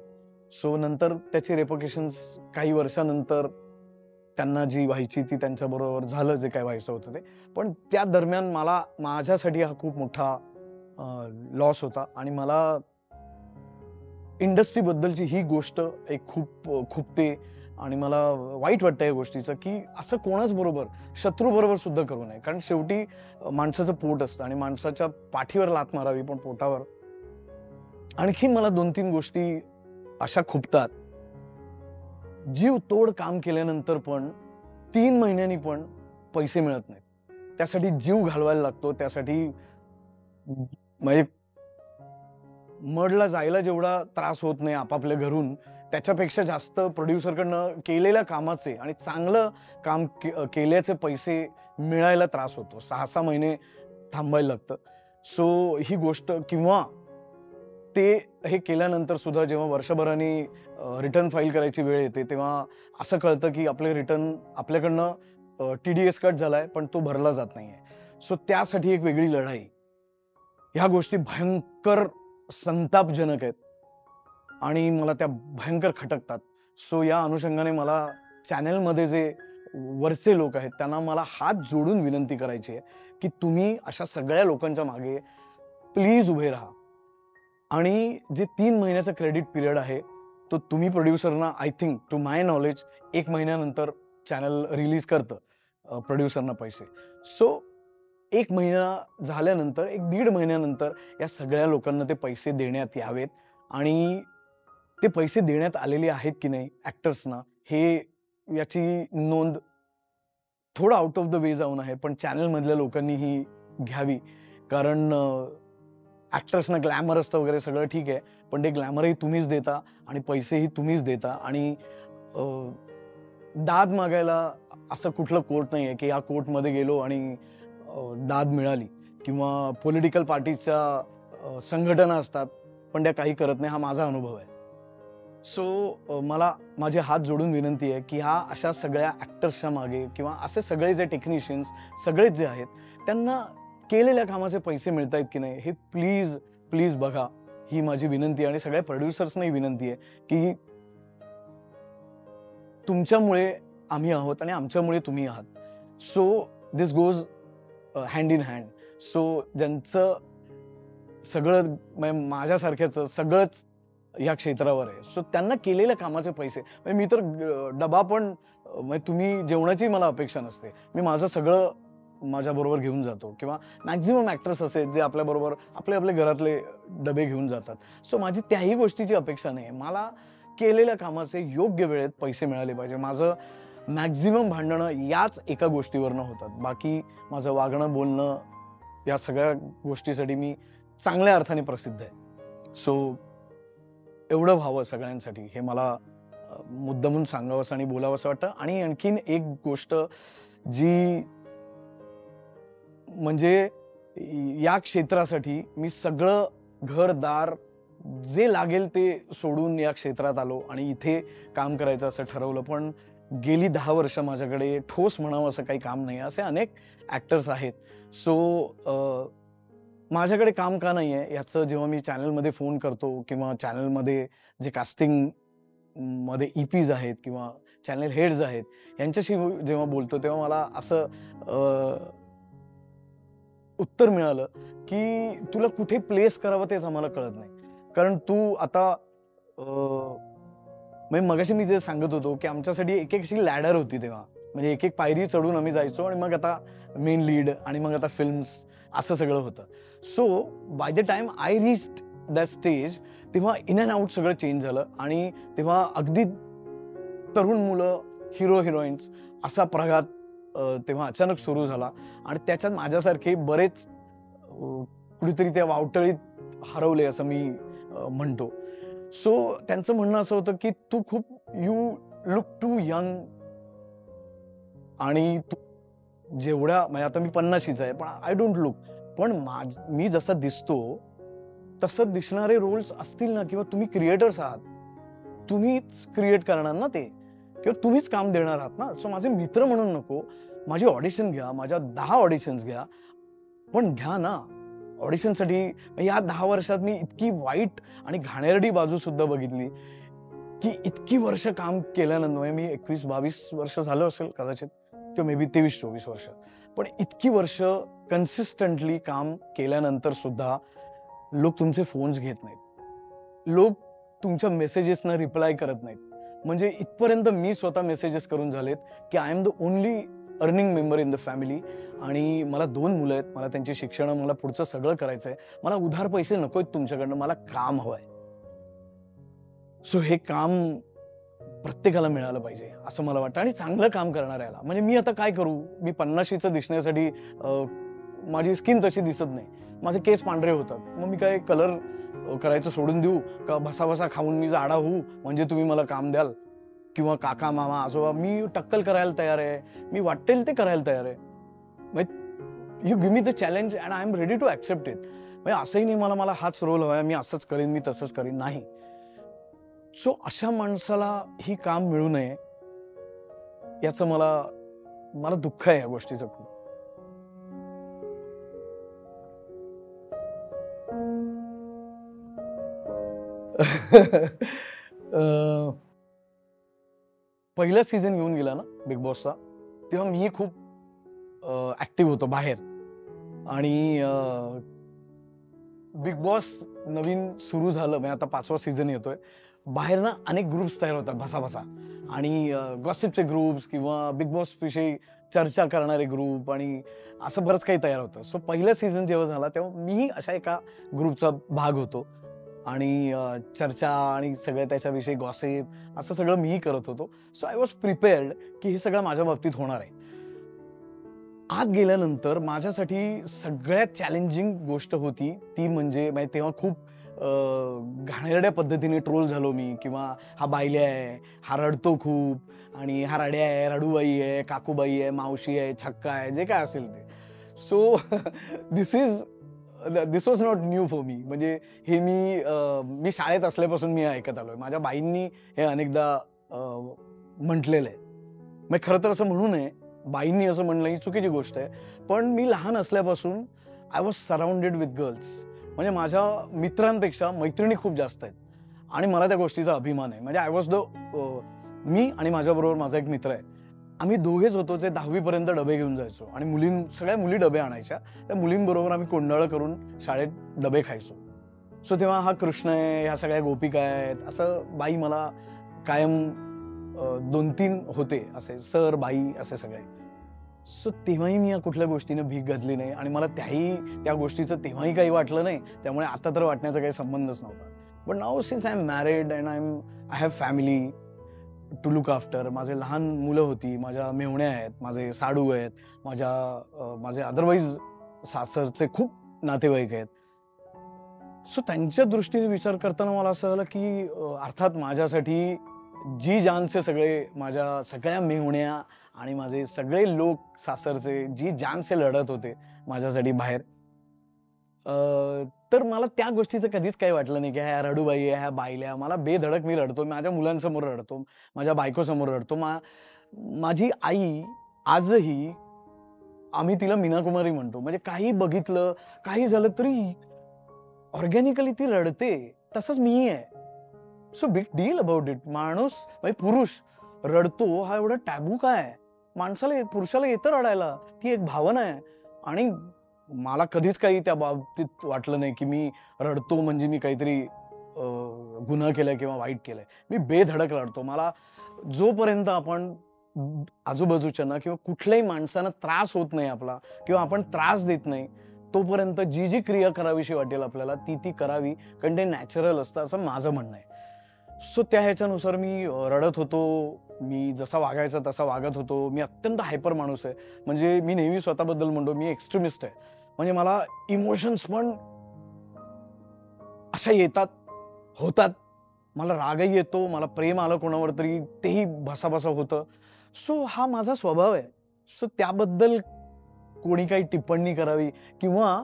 So नंतर त्याचे रेपरकशन्स काही वर्षानंतर त्यांना जी व्हायची ती त्यांच्याबरोबर झालं, जे काय व्हायचं होतं ते. पण त्या दरम्यान मला माझ्यासाठी हा खूप मोठा लॉस होता आणि मला इंडस्ट्रीबद्दलची ही गोष्ट एक खूप खुपते आणि मला वाईट वाटतं या गोष्टीचं, की असं कोणाच बरोबर, शत्रू बरोबर सुद्धा करू नये. कारण शेवटी माणसाचं पोट असतं आणि माणसाच्या पाठीवर लाथ मारावी पण पोटावर. आणखीन मला 2-3 गोष्टी अशा खुपतात. जीव तोड काम केल्यानंतर पण 3 महिन्यांनी पण पैसे मिळत नाहीत. त्यासाठी जीव घालवायला लागतो. त्यासाठी म्हणजे मडला जायला जेवढा त्रास होत नाही आपापल्या घरून, त्याच्यापेक्षा जास्त प्रोड्युसरकडनं केलेल्या कामाचे आणि चांगलं काम केल्याचे पैसे मिळायला त्रास होतो. 6-6 महिने थांबायला लागतं. सो ही गोष्ट, किंवा ते हे केल्यानंतर सुद्धा जेव्हा वर्षभराने रिटर्न फाईल करायची वेळ येते, तेव्हा असं कळतं की आपले रिटर्न आपल्याकडनं TDS कट झालाय, पण तो भरला जात नाहीये. सो त्यासाठी एक वेगळी लढाई. ह्या गोष्टी भयंकर संतापजनक आहेत आणि मला त्या भयंकर खटकतात. सो या अनुषंगाने मला चॅनलमध्ये जे वरचे लोक आहेत त्यांना मला हात जोडून विनंती करायची आहे की तुम्ही अशा सगळ्या लोकांच्या मागे प्लीज उभे राहा. आणि जे 3 महिन्याचा क्रेडिट पिरियड आहे तो तुम्ही प्रोड्युसरना, I think to my knowledge, 1 महिन्यानंतर चॅनल रिलीज करतं प्रोड्युसरना पैसे. सो 1 महिना झाल्यानंतर, 1-1.5 महिन्यानंतर या सगळ्या लोकांना ते पैसे देण्यात यावेत. आणि ते पैसे देण्यात आलेले आहेत की नाही ॲक्टर्सना, हे याची नोंद थोडं आउट ऑफ द वे जाऊन आहे, पण चॅनलमधल्या लोकांनीही घ्यावी. कारण ॲक्टर्सना ग्लॅमर असतं वगैरे सगळं ठीक आहे, पण ते ग्लॅमरही तुम्हीच देता आणि पैसेही तुम्हीच देता. आणि दाद मागायला असं कुठलं कोर्ट नाही आहे की या कोर्टमध्ये गेलो आणि दाद मिळाली, किंवा पॉलिटिकल पार्टीच्या संघटना असतात पण त्या काही करत नाही. हा माझा अनुभव आहे. सो मला माझे हात जोडून विनंती आहे की ह्या अशा सगळ्या ॲक्टर्सच्या मागे, किंवा असे सगळे जे टेक्निशियन्स सगळेच जे आहेत, त्यांना केलेल्या कामाचे पैसे मिळत आहेत की नाही हे प्लीज प्लीज बघा. ही माझी विनंती आहे. आणि सगळ्या प्रोड्युसर्सनाही विनंती आहे की तुमच्यामुळे आम्ही आहोत आणि आमच्यामुळे तुम्ही आहात. So this goes hand in hand. So ज्यांचं सगळं माझ्यासारख्याचं सगळंच या क्षेत्रावर आहे, सो त्यांना केलेल्या कामाचे पैसे, मी तर डबा पण, तुम्ही जेवणाची मला अपेक्षा नसते, मी माझं सगळं माझ्याबरोबर घेऊन जातो. किंवा मॅक्झिमम ॲक्टर्स असे जे आपल्याबरोबर आपले आपले घरातले डबे घेऊन जातात. सो माझी त्याही गोष्टीची अपेक्षा नाही आहे. मला केलेल्या कामाचे योग्य वेळेत पैसे मिळाले पाहिजे. माझं मॅक्झिमम भांडणं याच एका गोष्टीवरनं होतात. बाकी माझं वागणं बोलणं या सगळ्या गोष्टीसाठी मी चांगल्या अर्थाने प्रसिद्ध आहे. सो एवढं व्हावं सगळ्यांसाठी हे मला मुद्दामून सांगावंसं आणि बोलावंसं वाटतं. आणि आणखीन एक गोष्ट जी म्हणजे या क्षेत्रासाठी मी सगळं घरदार जे लागेल ते सोडून या क्षेत्रात आलो आणि इथे काम करायचं असं ठरवलं. पण गेली 10 वर्ष माझ्याकडे ठोस म्हणावं असं काही काम नाही. असे अनेक ॲक्टर्स आहेत. सो माझ्याकडे काम का नाही आहे याचं जेव्हा मी चॅनलमध्ये फोन करतो, किंवा चॅनलमध्ये जे कास्टिंग मध्ये EPs आहेत किंवा चॅनल हेड्स आहेत यांच्याशी जेव्हा बोलतो, तेव्हा मला असं उत्तर मिळालं की तुला कुठे प्लेस करावं तेच आम्हाला कळत नाही. कारण तू आता मगाशी मी जे सांगत होतो की आमच्यासाठी एक अशी लॅडर होती तेव्हा, म्हणजे एक पायरी चढून आम्ही जायचो आणि मग आता मेन लीड आणि मग आता फिल्म्स असं सगळं होतं. So by the time I reached that stage, तेव्हा इन अँड आउट सगळं चेंज झालं. आणि तेव्हा अगदी तरुण मुलं, हिरो हिरोईन्स असा प्रघात तेव्हा अचानक सुरू झाला. आणि त्याच्यात माझ्यासारखे बरेच कुठेतरी त्या वावटळीत हरवले असं मी म्हणतो. सो त्यांचं म्हणणं असं होतं की तू खूप यू लुक टू यंग, आणि तू जेवढ्या म्हणजे आता मी 50शीच आहे पण आय डोंट लुक, पण मी जसा दिसतो तसं दिसणारे रोल्स असतील ना, किंवा तुम्ही क्रिएटर्स आहात, तुम्हीच क्रिएट करणार ना ते, किंवा तुम्हीच काम देणार आहात ना. सो माझे मित्र म्हणून नको, माझी ऑडिशन घ्या, माझ्या 10 ऑडिशन्स घ्या, पण घ्या ना. ऑडिशनसाठी या 10 वर्षात मी इतकी वाईट आणि घाणेरडी बाजू सुद्धा बघितली की इतकी वर्ष काम केल्यानंतर, मी 21-22 वर्ष झालं असेल कदाचित, किंवा मे बी 23-24 वर्ष, पण इतकी वर्ष कन्सिस्टंटली काम केल्यानंतर सुद्धा लोक तुमचे फोन्स घेत नाहीत, लोक तुमच्या मेसेजेसना रिप्लाय करत नाहीत. म्हणजे इथपर्यंत मी स्वतः मेसेजेस करून झालेत की I am the only earning member in the family, आणि मला 2 मुलं आहेत, मला त्यांची शिक्षणं, मला पुढचं सगळं करायचं आहे, मला उधार पैसे नको आहेत तुमच्याकडनं, मला काम हवं आहे. सो हे काम प्रत्येकाला मिळालं पाहिजे असं मला वाटतं, आणि चांगलं काम करणाऱ्याला. म्हणजे मी आता काय करू, मी 50शीचं दिसण्यासाठी माझी स्किन तशी दिसत नाही, माझे केस पांढरे होतात, मग मी काय कलर करायचं सोडून देऊ का भसाभसा खाऊन मी जाडा होऊ म्हणजे तुम्ही मला काम द्याल? किंवा काका, मामा, आजोबा, मी टक्कल करायला तयार आहे. मी वाटेल ते करायला तयार आहे. म्हणजे you give me the challenge and I am ready to accept it. म्हणजे असंही नाही मला हाच रोल हवा आहे, मी असंच करीन, मी तसंच करीन, नाही. सो अशा माणसाला ही काम मिळू नये याचं मला दुःख आहे या गोष्टीचं खूप. पहिला सीझन येऊन गेला ना बिग बॉसचा, तेव्हा मी खूप ऍक्टिव्ह होतो बाहेर. आणि बिग बॉस नवीन सुरू झालं, म्हणजे आता 5वा सीझन येतोय. बाहेर ना अनेक ग्रुप्स तयार होतात भसाभसा, आणि गॉसिपचे ग्रुप्स किंवा बिग बॉस विषयी चर्चा करणारे ग्रुप आणि असं बरंच काही तयार होतं. सो पहिला सीझन जेव्हा झाला तेव्हा मीही अशा एका ग्रुपचा भाग होतो, आणि चर्चा आणि सगळं त्याच्याविषयी गॉसिप असं सगळं मीही करत होतो. सो आय वॉज प्रिपेअर्ड की हे सगळं माझ्या बाबतीत होणार आहे. आत गेल्यानंतर माझ्यासाठी सगळ्यात चॅलेंजिंग गोष्ट होती ती म्हणजे तेव्हा खूप घाणेरड्या पद्धतीने ट्रोल झालो मी, किंवा हा बायल्या आहे, हा रडतो खूप, आणि हा रड्या आहे, रडूबाई आहे, काकूबाई आहे, मावशी आहे, छक्का आहे, जे काय असेल ते. So this was not new for me. म्हणजे हे मी शाळेत असल्यापासून मी ऐकत आलोय. माझ्या बाईंनी हे अनेकदा म्हटलेलं आहे. मग खरं तर असं म्हणू नये, बाईंनी असं म्हणलं ही चुकीची गोष्ट आहे, पण मी लहान असल्यापासून I was surrounded with girls. म्हणजे माझ्या मित्रांपेक्षा मैत्रिणी खूप जास्त आहेत, आणि मला त्या गोष्टीचा अभिमान आहे. म्हणजे आय वॉज मी आणि माझ्याबरोबर माझा एक मित्र आहे, आम्ही दोघेच होतो जे 10वी पर्यंत डबे घेऊन जायचो, आणि सगळ्या मुली डबे आणायच्या. त्या मुलींबरोबर आम्ही कोंडाळं करून शाळेत डबे खायचो. सो तेव्हा हा कृष्ण आहे, ह्या सगळ्या गोपिका आहेत, असं बाई मला कायम 2-3 होते असे सर, बाई असे सगळे. सो तेव्हाही मी या कुठल्या गोष्टीने भीक घातली नाही, आणि मला त्या गोष्टीचं तेव्हाही काही वाटलं नाही. त्यामुळे आता तर वाटण्याचा काही संबंधच नव्हता. But now since I am married and I have family to look after. माझे लहान मुलं होती, माझ्या मेहुण्या आहेत, माझे साडू आहेत, माझे अदरवाईज सासरचे खूप नातेवाईक आहेत. सो त्यांच्या दृष्टीने विचार करताना मला असं झालं की अर्थात माझ्यासाठी जी जानचे सगळे, माझ्या सगळ्या मेहुण्या आणि माझे सगळे लोक सासरचे जी जानसे लढत होते माझ्यासाठी बाहेर, तर मला त्या गोष्टीचं कधीच काही वाटलं नाही की ह्या रडूबाई आहे, ह्या बायल्या. मला बेधडक मी रडतो, माझ्या मुलांसमोर रडतो, माझ्या बायकोसमोर रडतो. माझी आई आजही, आम्ही तिला मीनाकुमारी म्हणतो. म्हणजे काही बघितलं, काही झालं तरी ऑर्गॅनिकली ती रडते. तसंच मीही आहे. So big deal about it. माणूस म्हणजे पुरुष रडतो हा एवढा टॅबू काय आहे? पुरुषाला येतं रडायला, ती एक भावना आहे. आणि मला कधीच काही त्या बाबतीत वाटलं नाही की मी रडतो म्हणजे मी काहीतरी गुन्हा केलाय किंवा वाईट केलंय. मी बेधडक रडतो. मला जोपर्यंत आपण आजूबाजूच्यांना किंवा कुठल्याही माणसांना त्रास होत नाही आपला, किंवा आपण त्रास देत नाही, तोपर्यंत जी क्रिया करावीशी वाटेल आपल्याला ती करावी, कारण ते नॅचरल असतं असं माझं म्हणणं आहे. सो त्या ह्याच्यानुसार मी रडत होतो. मी जसा वागायचा तसा वागत होतो. मी अत्यंत हायपर माणूस आहे. म्हणजे मी नेहमी स्वतःबद्दल म्हणतो मी एक्स्ट्रीमिस्ट आहे. म्हणजे मला इमोशन्स पण अशा येतात, होतात. मला रागही येतो, मला प्रेम आलं कोणावर तरी तेही भसाभसा होतं. सो हा माझा स्वभाव आहे. सो त्याबद्दल कोणी काही टिप्पणी करावी, किंवा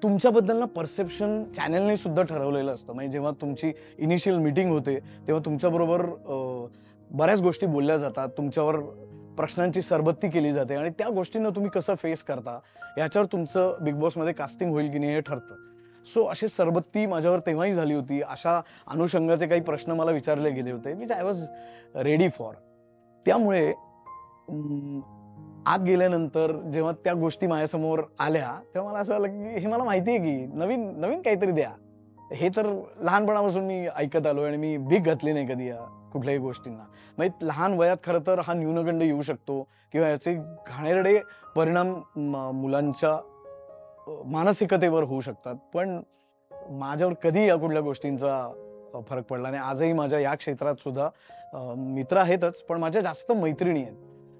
तुमच्याबद्दल ना परसेप्शन चॅनलने सुद्धा ठरवलेलं असतं. म्हणजे जेव्हा तुमची इनिशियल मीटिंग होते तेव्हा तुमच्याबरोबर बऱ्याच गोष्टी बोलल्या जातात, तुमच्यावर प्रश्नांची सरबत्ती केली जाते, आणि त्या गोष्टींना तुम्ही कसं फेस करता याच्यावर तुमचं बिग बॉसमध्ये कास्टिंग होईल की नाही हे ठरतं. सो अशी सरबत्ती माझ्यावर तेव्हाही झाली होती. अशा अनुषंगाचे काही प्रश्न मला विचारले गेले होते, which I was ready for. त्यामुळे आत गेल्यानंतर जेव्हा त्या गोष्टी माझ्यासमोर आल्या तेव्हा मला असं आलं की हे मला माहिती आहे की नवीन नवीन काहीतरी द्या. हे तर लहानपणापासून मी ऐकत आलोय, आणि मी भीक घातली नाही कधी या कुठल्याही गोष्टींना. म्हणजे लहान वयात खरं तर हा न्यूनगंड येऊ शकतो, किंवा याचे घाणेरडे परिणाम मुलांच्या मानसिकतेवर होऊ शकतात. पण माझ्यावर कधी या कुठल्या गोष्टींचा फरक पडला नाही. आजही माझ्या या क्षेत्रात सुद्धा मित्र आहेतच, पण माझ्या जास्त मैत्रिणी आहेत.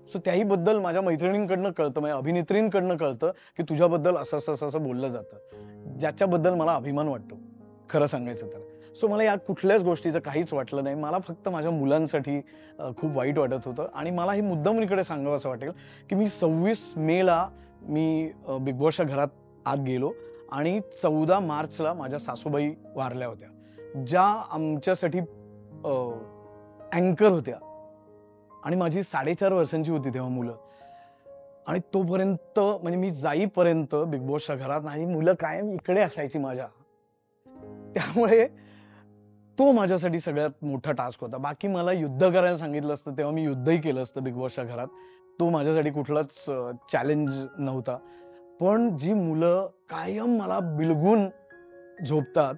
सो त्याही बद्दल माझ्या मैत्रिणींकडनं कळतं, म्हणजे अभिनेत्रींकडनं कळतं की तुझ्याबद्दल असं असं असं असं बोललं जातं, ज्याच्याबद्दल मला अभिमान वाटतो खरं सांगायचं तर. सो मला या कुठल्याच गोष्टीचं काहीच वाटलं नाही. मला फक्त माझ्या मुलांसाठी खूप वाईट वाटत होतं आणि मला हे मुद्दाम इकडे सांगावं असं वाटेल की मी 26 मेला मी बिग बॉसच्या घरात आत गेलो आणि 14 मार्चला माझ्या सासूबाई वारल्या होत्या, ज्या आमच्यासाठी अँकर होत्या आणि माझी 4.5 वर्षांची होती तेव्हा मुलं. आणि तोपर्यंत म्हणजे मी जाईपर्यंत बिग बॉसच्या घरात आणि मुलं कायम इकडे असायची माझ्या. त्यामुळे तो माझ्यासाठी सगळ्यात मोठा टास्क होता. बाकी मला युद्ध करायला सांगितलं असतं तेव्हा मी युद्धही केलं असतं बिग बॉसच्या घरात. तो माझ्यासाठी कुठलाच चॅलेंज नव्हता. पण जी मुलं कायम मला बिलगून झोपतात,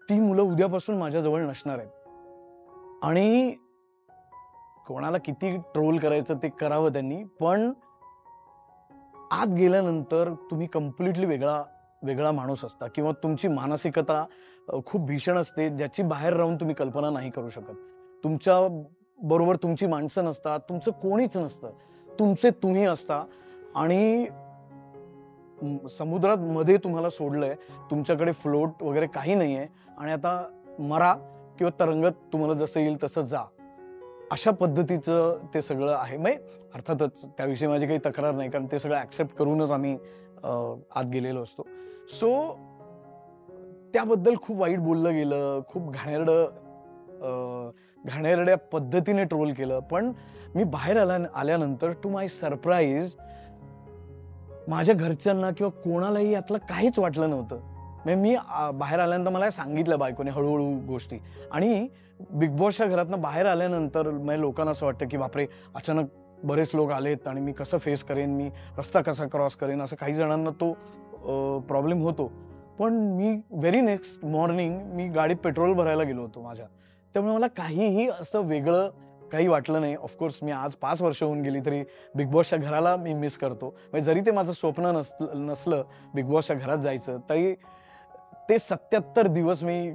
ती मुलं उद्यापासून माझ्याजवळ नसणार आहेत. आणि कोणाला किती ट्रोल करायचं ते करावं त्यांनी, पण आत गेल्यानंतर तुम्ही कंप्लीटली वेगळा माणूस असता किंवा तुमची मानसिकता खूप भीषण असते, ज्याची बाहेर राहून तुम्ही कल्पना नाही करू शकत. तुमच्या बरोबर तुमची माणसं नसतात, तुमचं कोणीच नसतं, तुमचे तुम्ही असता आणि समुद्रात मध्ये तुम्हाला सोडलंय, तुमच्याकडे फ्लोट वगैरे काही नाहीये आणि आता मरा किंवा तरंगत तुम्हाला जसं येईल तसं जा, अशा पद्धतीचं ते सगळं आहे. म्हणजे अर्थातच त्याविषयी माझी काही तक्रार नाही, कारण ते सगळं ॲक्सेप्ट करूनच आम्ही आत गेलेलो असतो. सो त्याबद्दल खूप वाईट बोललं गेलं, खूप घाणेरड्या पद्धतीने ट्रोल केलं. पण मी बाहेर आल्यानंतर टू माय सरप्राईज माझ्या घरच्यांना किंवा कोणालाही यातलं काहीच वाटलं नव्हतं. म्हणजे मी बाहेर आल्यानंतर मला सांगितलं बायकोने हळूहळू गोष्टी. आणि बिग बॉसच्या घरातनं बाहेर आल्यानंतर म्हणजे लोकांना असं वाटतं की बापरे, अचानक बरेच लोक आलेत आणि मी कसं फेस करेन, मी रस्ता कसा क्रॉस करेन, असं काही जणांना तो प्रॉब्लेम होतो. पण मी व्हेरी नेक्स्ट मॉर्निंग मी गाडीत पेट्रोल भरायला गेलो होतो माझ्या. त्यामुळे मला काहीही असं वेगळं काही वाटलं नाही. ऑफकोर्स मी आज 5 वर्ष होऊन गेली तरी बिग बॉसच्या घराला मी मिस करतो. म्हणजे जरी ते माझं स्वप्न नसलं बिग बॉसच्या घरात जायचं, तरी ते 77 दिवस मी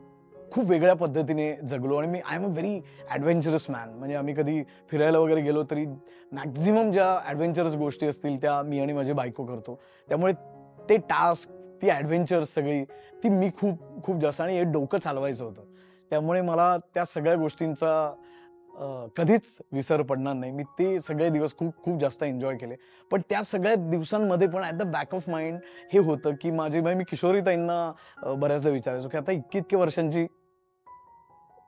खूप वेगळ्या पद्धतीने जगलो आणि मी I am a very adventurous man. म्हणजे आम्ही कधी फिरायला वगैरे गेलो तरी मॅक्झिमम ज्या ॲडव्हेंचरस गोष्टी असतील त्या मी आणि माझी बायको करतो. त्यामुळे ते टास्क, ती ॲडव्हेंचर्स सगळी ती मी खूप जास्त आणि हे डोकं चालवायचं होतं. त्यामुळे मला त्या सगळ्या गोष्टींचा कधीच विसर पडणार नाही. मी ते सगळे दिवस खूप जास्त एन्जॉय केले. पण त्या सगळ्या दिवसांमध्ये पण at the back of mind हे होतं की मी किशोरीताईंना बऱ्याचदा विचारायचो की आता इतकी वर्षांची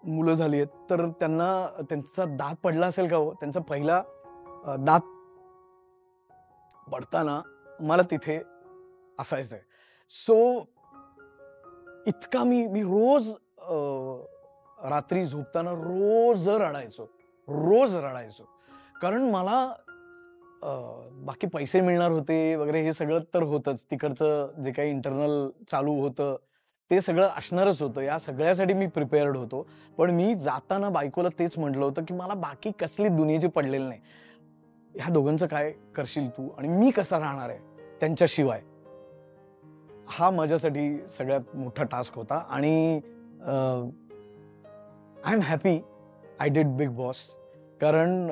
मुलं झाली आहेत, तर त्यांचा दात पडला असेल का हो? त्यांचा पहिला दात पडताना मला तिथे असायचंय. सो इतका मी रोज रात्री झोपताना रोज रडायचो. कारण मला बाकी पैसे मिळणार होते वगैरे हे सगळं तर होतंच. तिकडचं जे काही इंटरनल चालू होतं ते सगळं असणारच होतं. या सगळ्यासाठी मी प्रिपेअर्ड होतो. पण मी जाताना बायकोला तेच म्हटलं होतं की मला बाकी कसली दुनियेची पडलेली नाही. ह्या दोघांचं काय करशील तू आणि मी कसा राहणार आहे त्यांच्याशिवाय? हा माझ्यासाठी सगळ्यात मोठा टास्क होता आणि I am happy I did big boss. कारण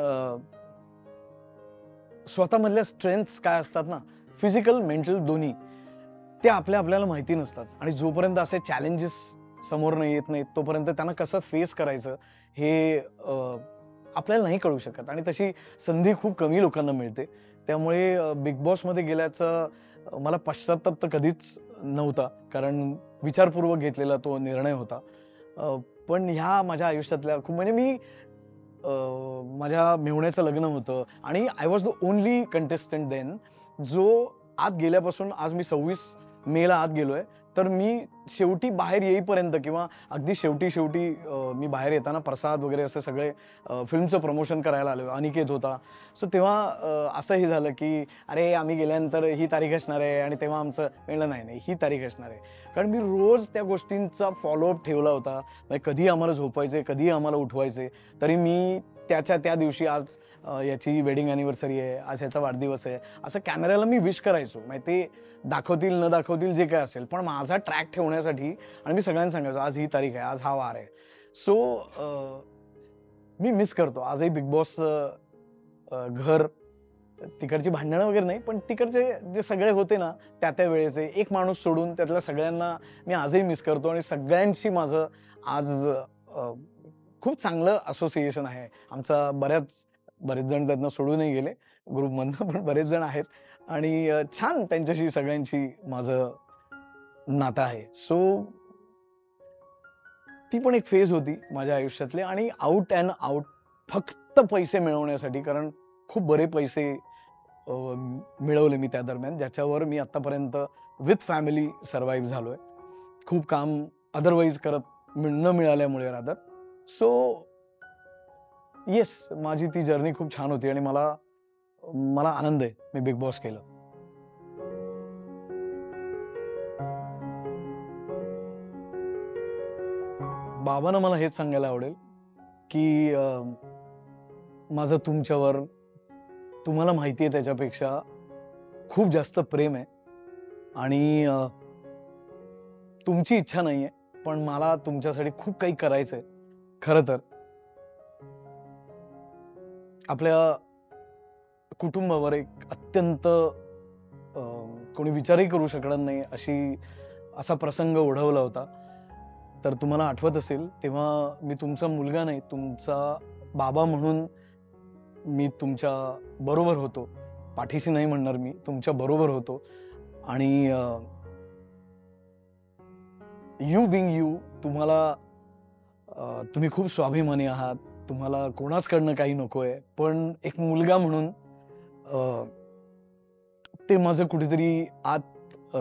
स्वतःमधल्या स्ट्रेंथ्स काय असतात ना, फिजिकल, मेंटल दोन्ही, ते आपल्याला माहिती नसतात आणि जोपर्यंत असे चॅलेंजेस समोर येत नाहीत तोपर्यंत त्यांना कसं फेस करायचं हे आपल्याला नाही कळू शकत आणि तशी संधी खूप कमी लोकांना मिळते. त्यामुळे बिग बॉसमध्ये गेल्याचा मला पश्चात्ताप तर कधीच नव्हता, कारण विचारपूर्वक घेतलेला तो निर्णय होता. पण ह्या माझ्या आयुष्यातल्या खूप म्हणजे मी माझ्या मेहुण्याचं लग्न होतं आणि I was the only contestant then जो आत गेल्यापासून आज मी 26 मेला आत गेलोय. तर मी शेवटी बाहेर येईपर्यंत किंवा अगदी शेवटी मी बाहेर येताना प्रसाद वगैरे असे सगळे फिल्मचं प्रमोशन करायला आलो. अनिकेत होता. सो तेव्हा असं हे झालं की अरे आम्ही गेल्यानंतर ही तारीख असणार आहे आणि तेव्हा आमचं म्हणलं नाही ही तारीख असणार आहे. कारण मी रोज त्या गोष्टींचा फॉलोअप ठेवला होता. म्हणजे कधी आम्हाला झोपायचे, कधी आम्हाला उठवायचे, तरी मी त्या दिवशी आज याची वेडिंग ॲनिव्हर्सरी आहे, आज ह्याचा वाढदिवस आहे, असं कॅमेऱ्याला मी विश करायचो. म्हणजे ते दाखवतील न दाखवतील जे काय असेल, पण माझा ट्रॅक ठेवण्यासाठी आणि मी सगळ्यांना सांगायचो आज ही तारीख आहे, आज हा वार आहे. सो मी मिस करतो आजही बिग बॉस घर तिकडची भांडणं वगैरे नाही, पण तिकडचे जे सगळे होते ना त्या वेळेचे, एक माणूस सोडून त्यातल्या सगळ्यांना मी आजही मिस करतो आणि सगळ्यांशी माझं आज खूप चांगलं असोसिएशन आहे. आमचा बरेच जण त्यातनं सोडूनही गेले ग्रुपमधनं, पण बरेच जण आहेत आणि छान त्यांच्याशी सगळ्यांशी माझं नातं आहे. सो ती पण एक फेज होती माझ्या आयुष्यातली आणि आउट अँड आउट फक्त पैसे मिळवण्यासाठी, कारण खूप बरे पैसे मिळवले मी त्या दरम्यान, ज्याच्यावर मी आत्तापर्यंत विथ फॅमिली सर्व्हाइव्ह झालोय. खूप काम अदरवाईज करत न मिळाल्यामुळे रादर. सो येस, माझी ती जर्नी खूप छान होती आणि मला मला आनंद आहे मी बिग बॉस केलं. बाबांना मला हेच सांगायला आवडेल की माझं तुमच्यावर, तुम्हाला माहिती आहे त्याच्यापेक्षा खूप जास्त प्रेम आहे आणि तुमची इच्छा नाहीये, पण मला तुमच्यासाठी खूप काही करायचंय. खरं तर आपल्या कुटुंबावर एक अत्यंत कोणी विचारही करू शकणार नाही असा प्रसंग ओढवला होता. तर तुम्हाला आठवत असेल तेव्हा मी तुमचा मुलगा नाही, तुमचा बाबा म्हणून मी तुमच्या बरोबर होतो. पाठीशी नाही म्हणणार, मी तुमच्या बरोबर होतो आणि यू बिंग यू, तुम्ही खूप स्वाभिमानी आहात. तुम्हाला कोणाचकडनं काही नकोय, पण एक मुलगा म्हणून ते माझं कुठेतरी आत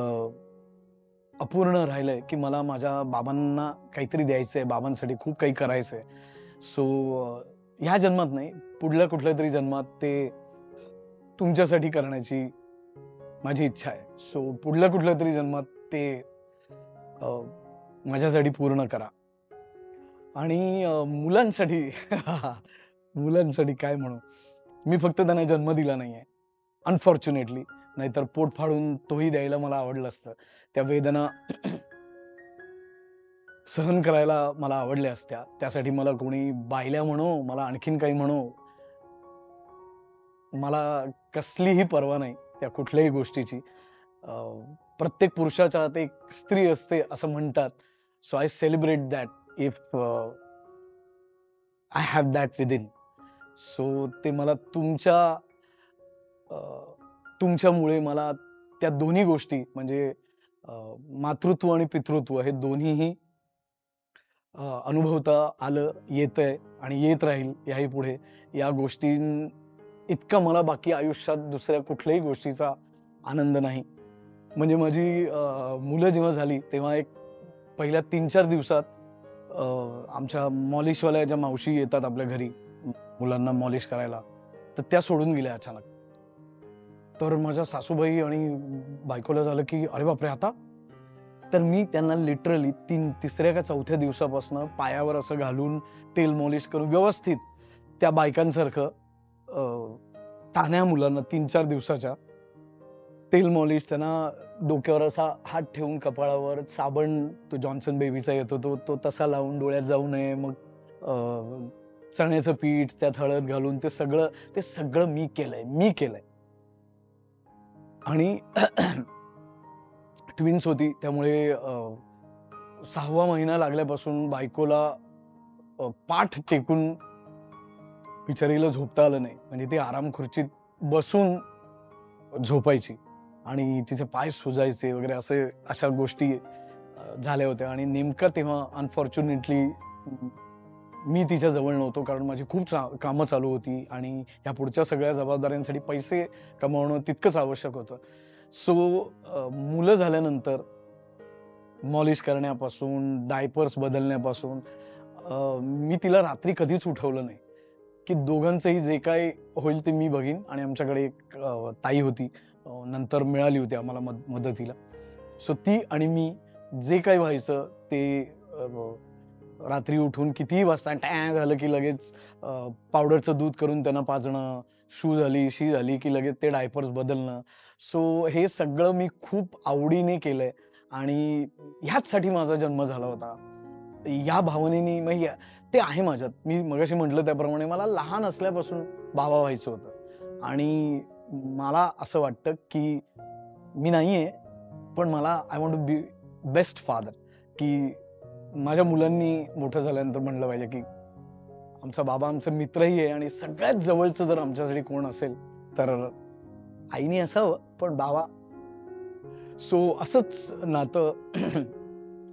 अपूर्ण राहिलंय की मला माझ्या बाबांना काहीतरी द्यायचंय, बाबांसाठी खूप काही करायचंय. सो ह्या जन्मात नाही, पुढल्या कुठल्या तरी जन्मात ते तुमच्यासाठी करण्याची माझी इच्छा आहे. सो पुढल्या कुठल्या तरी जन्मात ते माझ्यासाठी पूर्ण करा. आणि मुलांसाठी मुलांसाठी काय म्हणू, मी फक्त त्यांना जन्म दिला नाहीये अनफॉर्च्युनेटली, नाहीतर पोट फाडून तोही द्यायला मला आवडलं असतं. त्या वेदना सहन करायला मला आवडल्या असत्या. त्यासाठी मला कोणी बायल्या म्हणो, मला आणखीन काही म्हणो, मला कसलीही पर्वा नाही त्या कुठल्याही गोष्टीची. प्रत्येक पुरुषाच्या आत एक स्त्री असते असं म्हणतात. So I celebrate that if I have that within. So ते मला तुमच्यामुळे मला त्या दोन्ही गोष्टी म्हणजे मातृत्व आणि पितृत्व हे दोन्हीही अनुभवता आलं, येतंय आणि येत राहील याही पुढे. या गोष्टी इतका मला बाकी आयुष्यात दुसऱ्या कुठल्याही गोष्टीचा आनंद नाही. म्हणजे माझी मुलं जेव्हा झाली तेव्हा एक पहिल्या 3-4 दिवसात आमच्या मॉलिशवाल्या ज्या मावशी येतात आपल्या घरी मुलांना मॉलिश करायला, तर त्या सोडून गेल्या अचानक. तर माझ्या सासूबाई आणि बायकोला झालं की अरे बापरे, आता? तर मी त्यांना लिटरली 3ऱ्या का 4थ्या दिवसापासून पायावर असं घालून तेल मॉलिश करून व्यवस्थित त्या बायकांसारखं तान्ह्या मुलांना 3-4 दिवसाच्या तेल मॉलिश, त्यांना डोक्यावर असा हात ठेवून कपाळावर साबण तो जॉन्सन बेबीचा येतो तो तसा लावून डोळ्यात जाऊ नये, मग चण्याचं पीठ त्यात हळद घालून ते सगळं मी केलंय. आणि ट्विन्स होती त्यामुळे 6वा महिना लागल्यापासून बायकोला पाठ टेकून बिचारीला झोपता आलं नाही. म्हणजे ती आराम खुर्चीत बसून झोपायची आणि तिचे पाय सुजायचे वगैरे अशा गोष्टी झाल्या होत्या. आणि नेमका तेव्हा अनफॉर्च्युनेटली मी तिच्या जवळ नव्हतो, कारण माझी खूप कामं चालू होती आणि ह्या पुढच्या सगळ्या जबाबदाऱ्यांसाठी पैसे कमावणं तितकंच आवश्यक होतं. सो मुलं झाल्यानंतर मॉलिश करण्यापासून, डायपर्स बदलण्यापासून मी तिला रात्री कधीच उठवलं नाही की दोघांचंही जे काय होईल ते मी बघीन. आणि आमच्याकडे एक ताई होती, नंतर मिळाली होती आम्हाला मदतीला. सो ती आणि मी जे काही व्हायचं ते रात्री उठून कितीही वाजता टॅ झालं की लगेच पावडरचं दूध करून त्यांना पाजणं, शी झाली की लगेच ते डायपर्स बदलणं. सो हे सगळं मी खूप आवडीने केलंय आणि ह्याचसाठी माझा जन्म झाला होता. या भावनेनी मग ते आहे माझ्यात. मी मगाशी म्हटलं त्याप्रमाणे मला लहान असल्यापासून बाबा व्हायचं होतं आणि मला असं वाटतं की मी नाहीये, पण मला I want to be best father, की माझ्या मुलांनी मोठं झाल्यानंतर म्हणलं पाहिजे की आमचा बाबा आमचा मित्रही आहे आणि सगळ्यात जवळचं जर आमच्यासाठी कोण असेल तर आईने असावं, पण बाबा. सो असंच नातं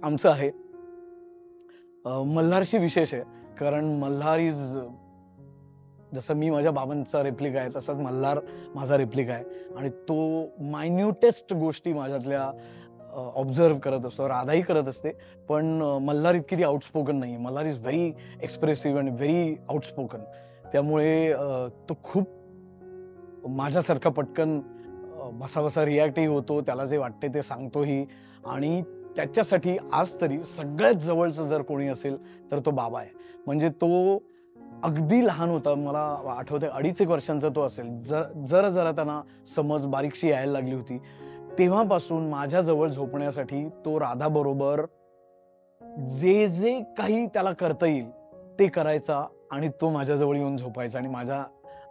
आमचं आहे. मल्हारशी विशेष आहे, कारण मल्हार इज, जसं मी माझ्या बाबांचा रेप्लिका आहे तसाच मल्हार माझा रेप्लिका आहे आणि तो मायन्यूटेस्ट गोष्टी माझ्यातल्या ऑब्झर्व करत असतो. राधाही करत असते, पण मल्हार इतकी ती आउटस्पोकन नाही. मल्हार इज व्हेरी एक्सप्रेसिव्ह आणि व्हेरी आउटस्पोकन. त्यामुळे तो खूप माझ्यासारखा पटकन बसा रिॲक्टही होतो, त्याला जे वाटते ते सांगतोही. आणि त्याच्यासाठी आज तरी सगळ्यात जवळचं जर कोणी असेल तर तो बाबा आहे. म्हणजे तो अगदी लहान होता, मला आठवतंय 2.5 वर्षांचा तो असेल, जरा त्यांना समज बारीकशी यायला लागली होती, तेव्हापासून माझ्या जवळ झोपण्यासाठी तो राधाबरोबर जे जे काही त्याला करता येईल ते करायचा आणि तो माझ्याजवळ येऊन झोपायचा आणि माझ्या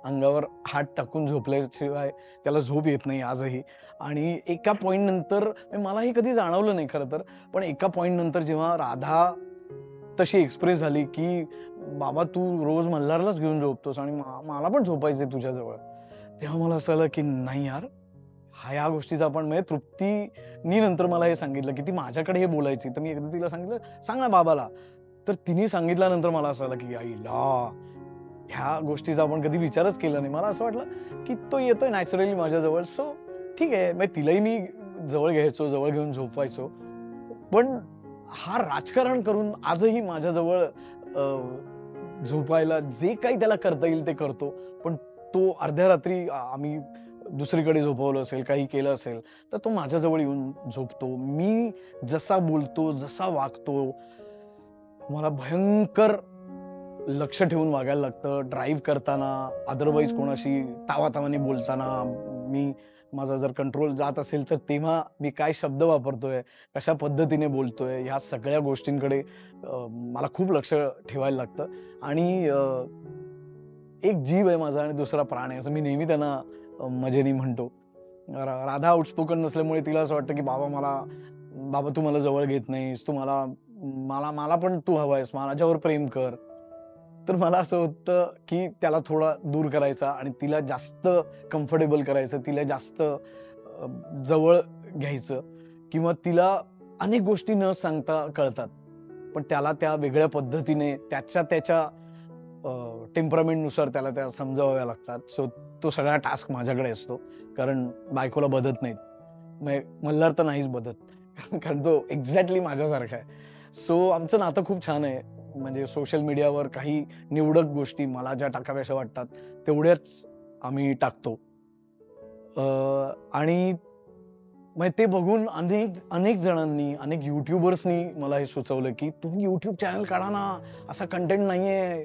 अंगावर हात टाकून झोपल्याशिवाय त्याला झोप येत नाही आजही. आणि एका पॉइंट नंतर मला हे कधी जाणवलं नाही खरं तर, पण एका पॉइंट नंतर जेव्हा राधा तशी एक्सप्रेस झाली की बाबा तू रोज मल्हारलाच घेऊन झोपतोस आणि मला पण झोपायचंय तुझ्याजवळ, तेव्हा मला असं आलं की नाही यार, ह्या गोष्टीचा आपण, म्हणजे तृप्तीनी नंतर मला हे सांगितलं की ती माझ्याकडे हे बोलायची, तर मी एकदा तिला सांगितलं सांग ना बाबाला, तर तिने सांगितल्यानंतर मला असं आलं की आईला ह्या गोष्टीचा आपण कधी विचारच केला नाही. मला असं वाटलं की तो येतोय नॅचरली माझ्याजवळ, सो ठीक आहे. मग तिलाही मी जवळ घ्यायचो, जवळ घेऊन झोपवायचो. पण हा राजकारण करून आजही माझ्याजवळ झोपायला जे काही त्याला करता येईल ते करतो. पण तो अर्ध्या रात्री आम्ही दुसरीकडे झोपवलं असेल, काही केलं असेल, तर तो माझ्याजवळ येऊन झोपतो. मी जसा बोलतो, जसा वागतो, मला भयंकर लक्ष ठेवून वागायला लागतं. ड्राईव्ह करताना, अदरवाईज कोणाशी तावातावाने बोलताना, मी माझा जर कंट्रोल जात असेल तर तेव्हा मी काय शब्द वापरतोय, कशा पद्धतीने बोलतोय, ह्या सगळ्या गोष्टींकडे मला खूप लक्ष ठेवायला लागतं. आणि एक जीव आहे माझा आणि दुसरा प्राण आहे, असं मी नेहमी त्यांना मजेने म्हणतो. राधा आउटस्पोकन नसल्यामुळे तिला असं वाटतं की बाबा तू मला जवळ घेत नाहीस, तू मला पण तू हवायस, माझ्यावर प्रेम कर. तर मला असं होतं की त्याला थोडा दूर करायचा आणि तिला जास्त कम्फर्टेबल करायचं, तिला जास्त जवळ घ्यायचं, किंवा तिला अनेक गोष्टी न सांगता कळतात, पण त्याला त्या वेगळ्या पद्धतीने त्याच्या टेम्परामेंटनुसार त्याला त्या समजावाव्या लागतात. सो तो सगळा टास्क माझ्याकडे असतो, कारण बायकोला बदत नाहीत. मल्हार तर नाहीच बदत, कारण तो एक्झॅक्टली माझ्यासारखा आहे. सो आमचं नातं खूप छान आहे. म्हणजे सोशल मीडियावर काही निवडक गोष्टी मला ज्या टाकाव्याशा वाटतात तेवढ्याच आम्ही टाकतो. आणि मग ते बघून अनेक जणांनी, अनेक युट्यूबर्सनी मला हे सुचवलं की तुम्ही यूट्यूब चॅनल काढा ना, असा कंटेंट नाहीये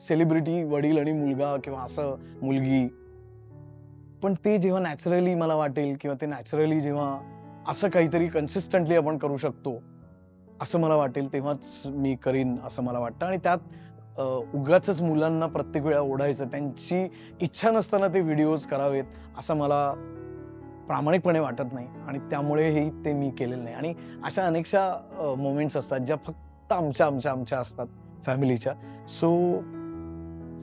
सेलिब्रिटी वडील आणि मुलगा किंवा असं मुलगी. पण ते जेव्हा नॅचरली मला वाटेल, किंवा ते नॅचरली जेव्हा असं काहीतरी कन्सिस्टंटली आपण करू शकतो असं मला वाटेल, तेव्हाच मी करीन असं मला वाटतं. आणि त्यात उगाचच मुलांना प्रत्येक वेळा ओढायचं, त्यांची इच्छा नसताना ते व्हिडिओज करावेत असं मला प्रामाणिकपणे वाटत नाही, आणि त्यामुळेही ते मी केलेलं नाही. आणि अशा अनेकशा मोमेंट्स असतात ज्या फक्त आमच्या असतात फॅमिलीच्या. सो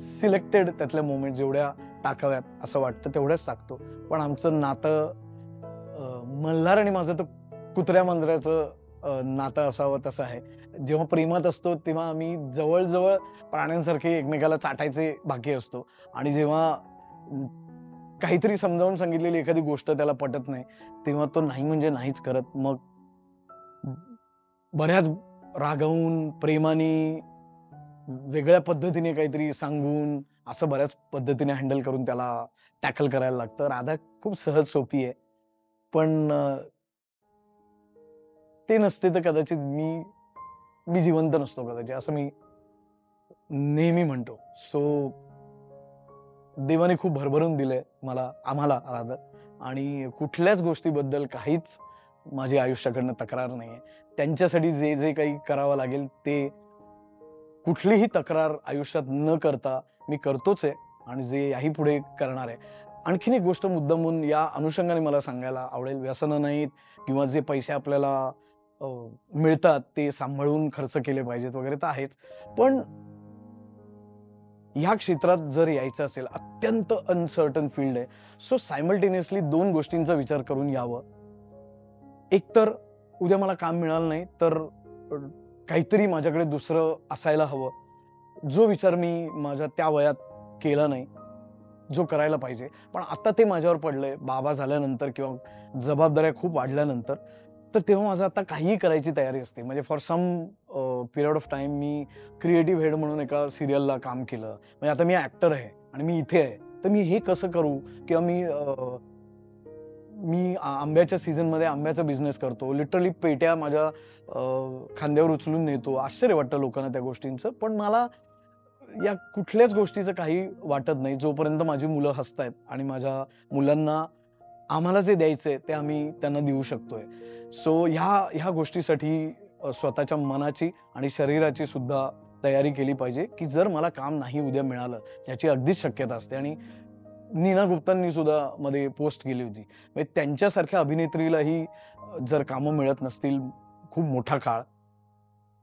सिलेक्टेड त्यातल्या मोमेंट्स जेवढ्या टाकाव्यात असं वाटतं तेवढ्याच टाकतो. पण आमचं नातं मल्हार आणि माझं तर कुत्र्या मांजराचं नातं असावं तसं आहे. जेव्हा प्रेमात असतो तेव्हा आम्ही जवळ प्राण्यांसारखे एकमेकाला चाटायचे बाकी असतो, आणि जेव्हा काहीतरी समजावून सांगितलेली एखादी गोष्ट त्याला पटत नाही तेव्हा तो नाही म्हणजे नाहीच करत. मग बऱ्याच रागावून, प्रेमाने, वेगळ्या पद्धतीने काहीतरी सांगून, असं बऱ्याच पद्धतीने हँडल करून त्याला टॅकल करायला लागतं. राधा खूप सहज सोपी आहे, पण ते नसते तर कदाचित मी जिवंत नसतो कदाचित, असं मी नेहमी म्हणतो. सो देवाने खूप भरभरून दिलंय आम्हाला राधा, आणि कुठल्याच गोष्टीबद्दल काहीच माझी आयुष्याकडनं तक्रार नाहीये. त्यांच्यासाठी जे जे काही करावं लागेल ते कुठलीही तक्रार आयुष्यात न करता मी करतोच आहे, आणि जे याही पुढे करणार आहे. आणखीन एक गोष्ट मुद्दामून या अनुषंगाने मला सांगायला आवडेल, व्यसनं नाहीत किंवा जे पैसे आपल्याला मिळतात ते सांभाळून खर्च केले पाहिजेत वगैरे तर आहेच. पण ह्या क्षेत्रात जर यायचं असेल, अत्यंत अनसर्टन फील्ड आहे. सो सायमल्टेनियसली 2 गोष्टींचा विचार करून यावं. एक तर उद्या मला काम मिळालं नाही तर काहीतरी माझ्याकडे दुसरं असायला हवं. जो विचार मी माझ्या त्या वयात केला नाही, जो करायला पाहिजे. पण आता ते माझ्यावर पडलंय बाबा झाल्यानंतर किंवा जबाबदाऱ्या खूप वाढल्यानंतर. तर तेव्हा माझं आता काहीही करायची तयारी असते. म्हणजे for some period of time मी क्रिएटिव्ह हेड म्हणून एका सीरियलला काम केलं. म्हणजे आता मी ॲक्टर आहे आणि मी इथे आहे. तर मी हे कसं करू? किंवा मी आंब्याच्या सीझनमध्ये आंब्याचा बिझनेस करतो. लिटरली पेट्या माझ्या खांद्यावर उचलून नेतो. आश्चर्य वाटतं लोकांना त्या गोष्टींचं. पण मला या कुठल्याच गोष्टीचं काही वाटत नाही जोपर्यंत माझी मुलं हसतायत आणि माझ्या मुलांना आम्हाला जे द्यायचंय ते आम्ही त्यांना देऊ शकतोय. सो ह्या गोष्टीसाठी स्वतःच्या मनाची आणि शरीराची सुद्धा तयारी केली पाहिजे, की जर मला काम नाही उद्या मिळालं, याची अगदीच शक्यता असते. आणि नीना गुप्तांनी सुद्धा मध्ये पोस्ट केली होती. म्हणजे त्यांच्यासारख्या अभिनेत्रीलाही जर कामं मिळत नसतील खूप मोठा काळ,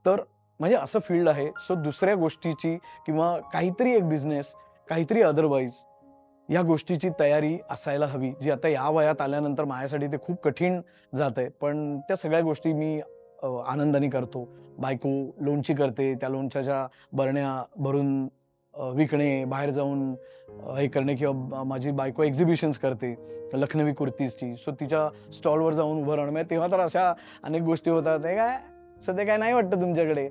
तर म्हणजे असं फील्ड आहे. सो दुसऱ्या गोष्टीची किंवा काहीतरी एक बिझनेस, काहीतरी अदरवाईज या गोष्टीची तयारी असायला हवी, जी आता या वयात आल्यानंतर माझ्यासाठी ते खूप कठीण जातंय. पण त्या सगळ्या गोष्टी मी आनंदाने करतो. बायको लोणची करते, त्या लोणच्याच्या बरण्या भरून विकणे, बाहेर जाऊन हे करणे किंवा माझी बायको एक्झिबिशन्स करते लखनवी कुर्तीजची. सो तिच्या स्टॉलवर जाऊन उभं राहणं. तेव्हा तर अशा अनेक गोष्टी होतात, हे काय सध्या काय नाही वाटतं तुमच्याकडे?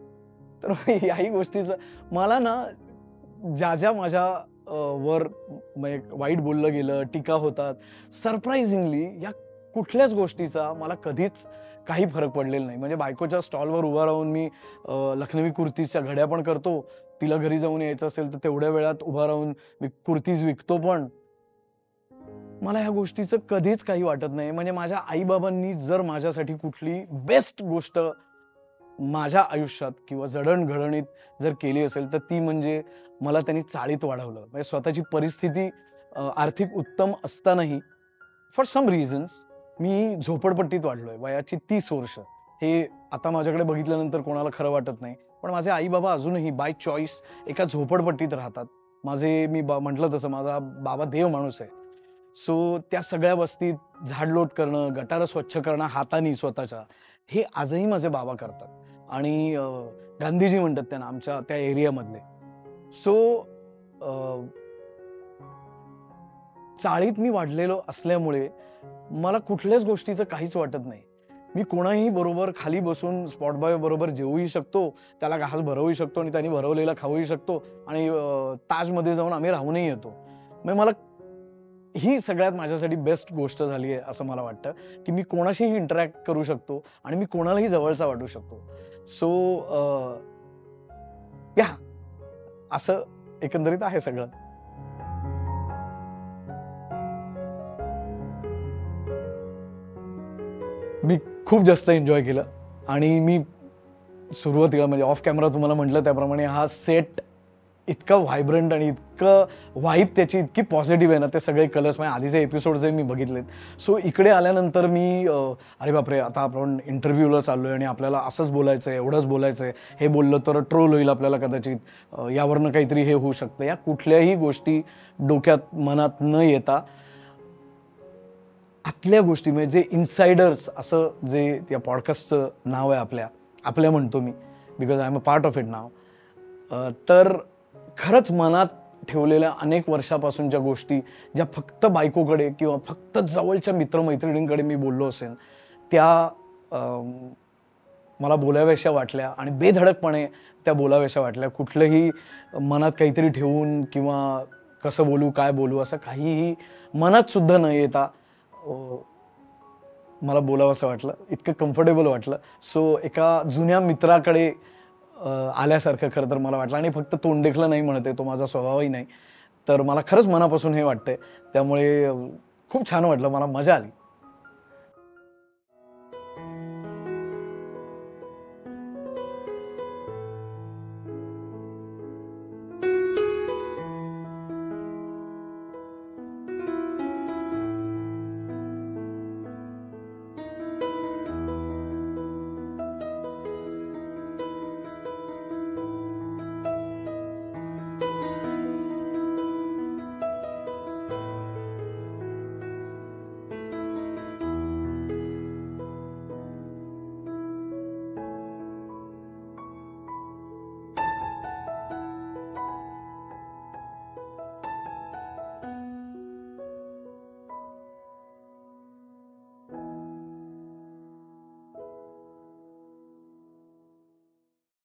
तर याही गोष्टीचं मला ना ज्या माझ्या वर म्हणजे वाईट बोललं गेलं, टीका होतात, सरप्राइझिंगली या कुठल्याच गोष्टीचा मला कधीच काही फरक पडलेला नाही. म्हणजे बायकोच्या स्टॉलवर उभा राहून मी लखनवी कुर्तीजच्या घड्या पण करतो. तिला घरी जाऊन यायचं असेल तर तेवढ्या वेळात उभा राहून मी कुर्तीज विकतो पण. मला ह्या गोष्टीचं कधीच काही वाटत नाही. म्हणजे माझ्या आई-बाबांनी जर माझ्यासाठी कुठली बेस्ट गोष्ट माझ्या आयुष्यात किंवा जडणघडणीत जर केली असेल तर ती म्हणजे मला त्यांनी चाळीत वाढवलं. म्हणजे स्वतःची परिस्थिती आर्थिक उत्तम असतानाही फॉर सम रिझन्स मी झोपडपट्टीत वाढलोय. वयाची 30 वर्ष. हे आता माझ्याकडे बघितल्यानंतर कोणाला खरं वाटत नाही. पण माझे आई-बाबा अजूनही बाय चॉईस एका झोपडपट्टीत राहतात. मी म्हटलं तसं माझा बाबा देव माणूस आहे. सो त्या सगळ्या वस्तीत झाडलोट करणं, गटारं स्वच्छ करणं हाताने स्वतःच्या, हे आजही माझे बाबा करतात. आणि गांधीजी म्हणतात त्यांना आमच्या त्या एरियामधले. सो चाळीत मी वाढलेलो असल्यामुळे मला कुठल्याच गोष्टीचं काहीच वाटत नाही. मी कोणाही बरोबर खाली बसून स्पॉट बॉय बरोबर जेवूही शकतो, त्याला घास भरवूही शकतो आणि त्याने भरवलेला खाऊही शकतो आणि ताजमध्ये जाऊन आम्ही राहूनही येतो. म्हणजे मला ही सगळ्यात माझ्यासाठी बेस्ट गोष्ट झाली आहे असं मला वाटतं, की मी कोणाशीही इंटरॅक्ट करू शकतो आणि मी कोणालाही जवळचा वाटू शकतो. सो या असं एकंदरीत आहे सगळं. मी खूप जास्त एन्जॉय केलं आणि मी सुरुवातीला म्हणजे ऑफ कॅमेरा तुम्हाला म्हटलं त्याप्रमाणे हा सेट इतका व्हायब्रंट आणि इतकं वाईब त्याची इतकी पॉझिटिव्ह आहे ना, ते सगळे कलर्स म्हणजे आधीचे एपिसोड्स मी बघितलेत. सो इकडे आल्यानंतर मी अरे बापरे, आता आपण इंटरव्ह्यूला चाललोय आणि आपल्याला असंच बोलायचं आहे, एवढंच बोलायचं आहे, हे बोललं तर ट्रोल होईल आपल्याला कदाचित, यावरनं काहीतरी हे होऊ शकतं. या कुठल्याही गोष्टी डोक्यात मनात न येता आतल्या गोष्टी म्हणजे जे इनसायडर्स असं जे त्या पॉडकास्टचं नाव आहे आपल्या म्हणतो मी, because I am a part of it नाव. तर खरंच मनात ठेवलेल्या अनेक वर्षापासूनच्या गोष्टी ज्या फक्त बायकोकडे किंवा फक्त जवळच्या मित्रमैत्रिणींकडे मी बोललो असेल त्या मला बोलाव्याशा वाटल्या आणि बेधडकपणे त्या बोलाव्याशा वाटल्या. कुठलंही मनात काहीतरी ठेवून किंवा कसं बोलू काय बोलू असं काहीही मनात सुद्धा न येता मला बोलावंसं वाटलं, इतकं कम्फर्टेबल वाटलं. सो एका जुन्या मित्राकडे आल्यासारखं खरं तर मला वाटलं. आणि फक्त तोंडेखलं नाही म्हणते, तो माझा स्वभावही नाही. तर मला खरंच मनापासून हे वाटतंय. त्यामुळे खूप छान वाटलं, मला मजा आली.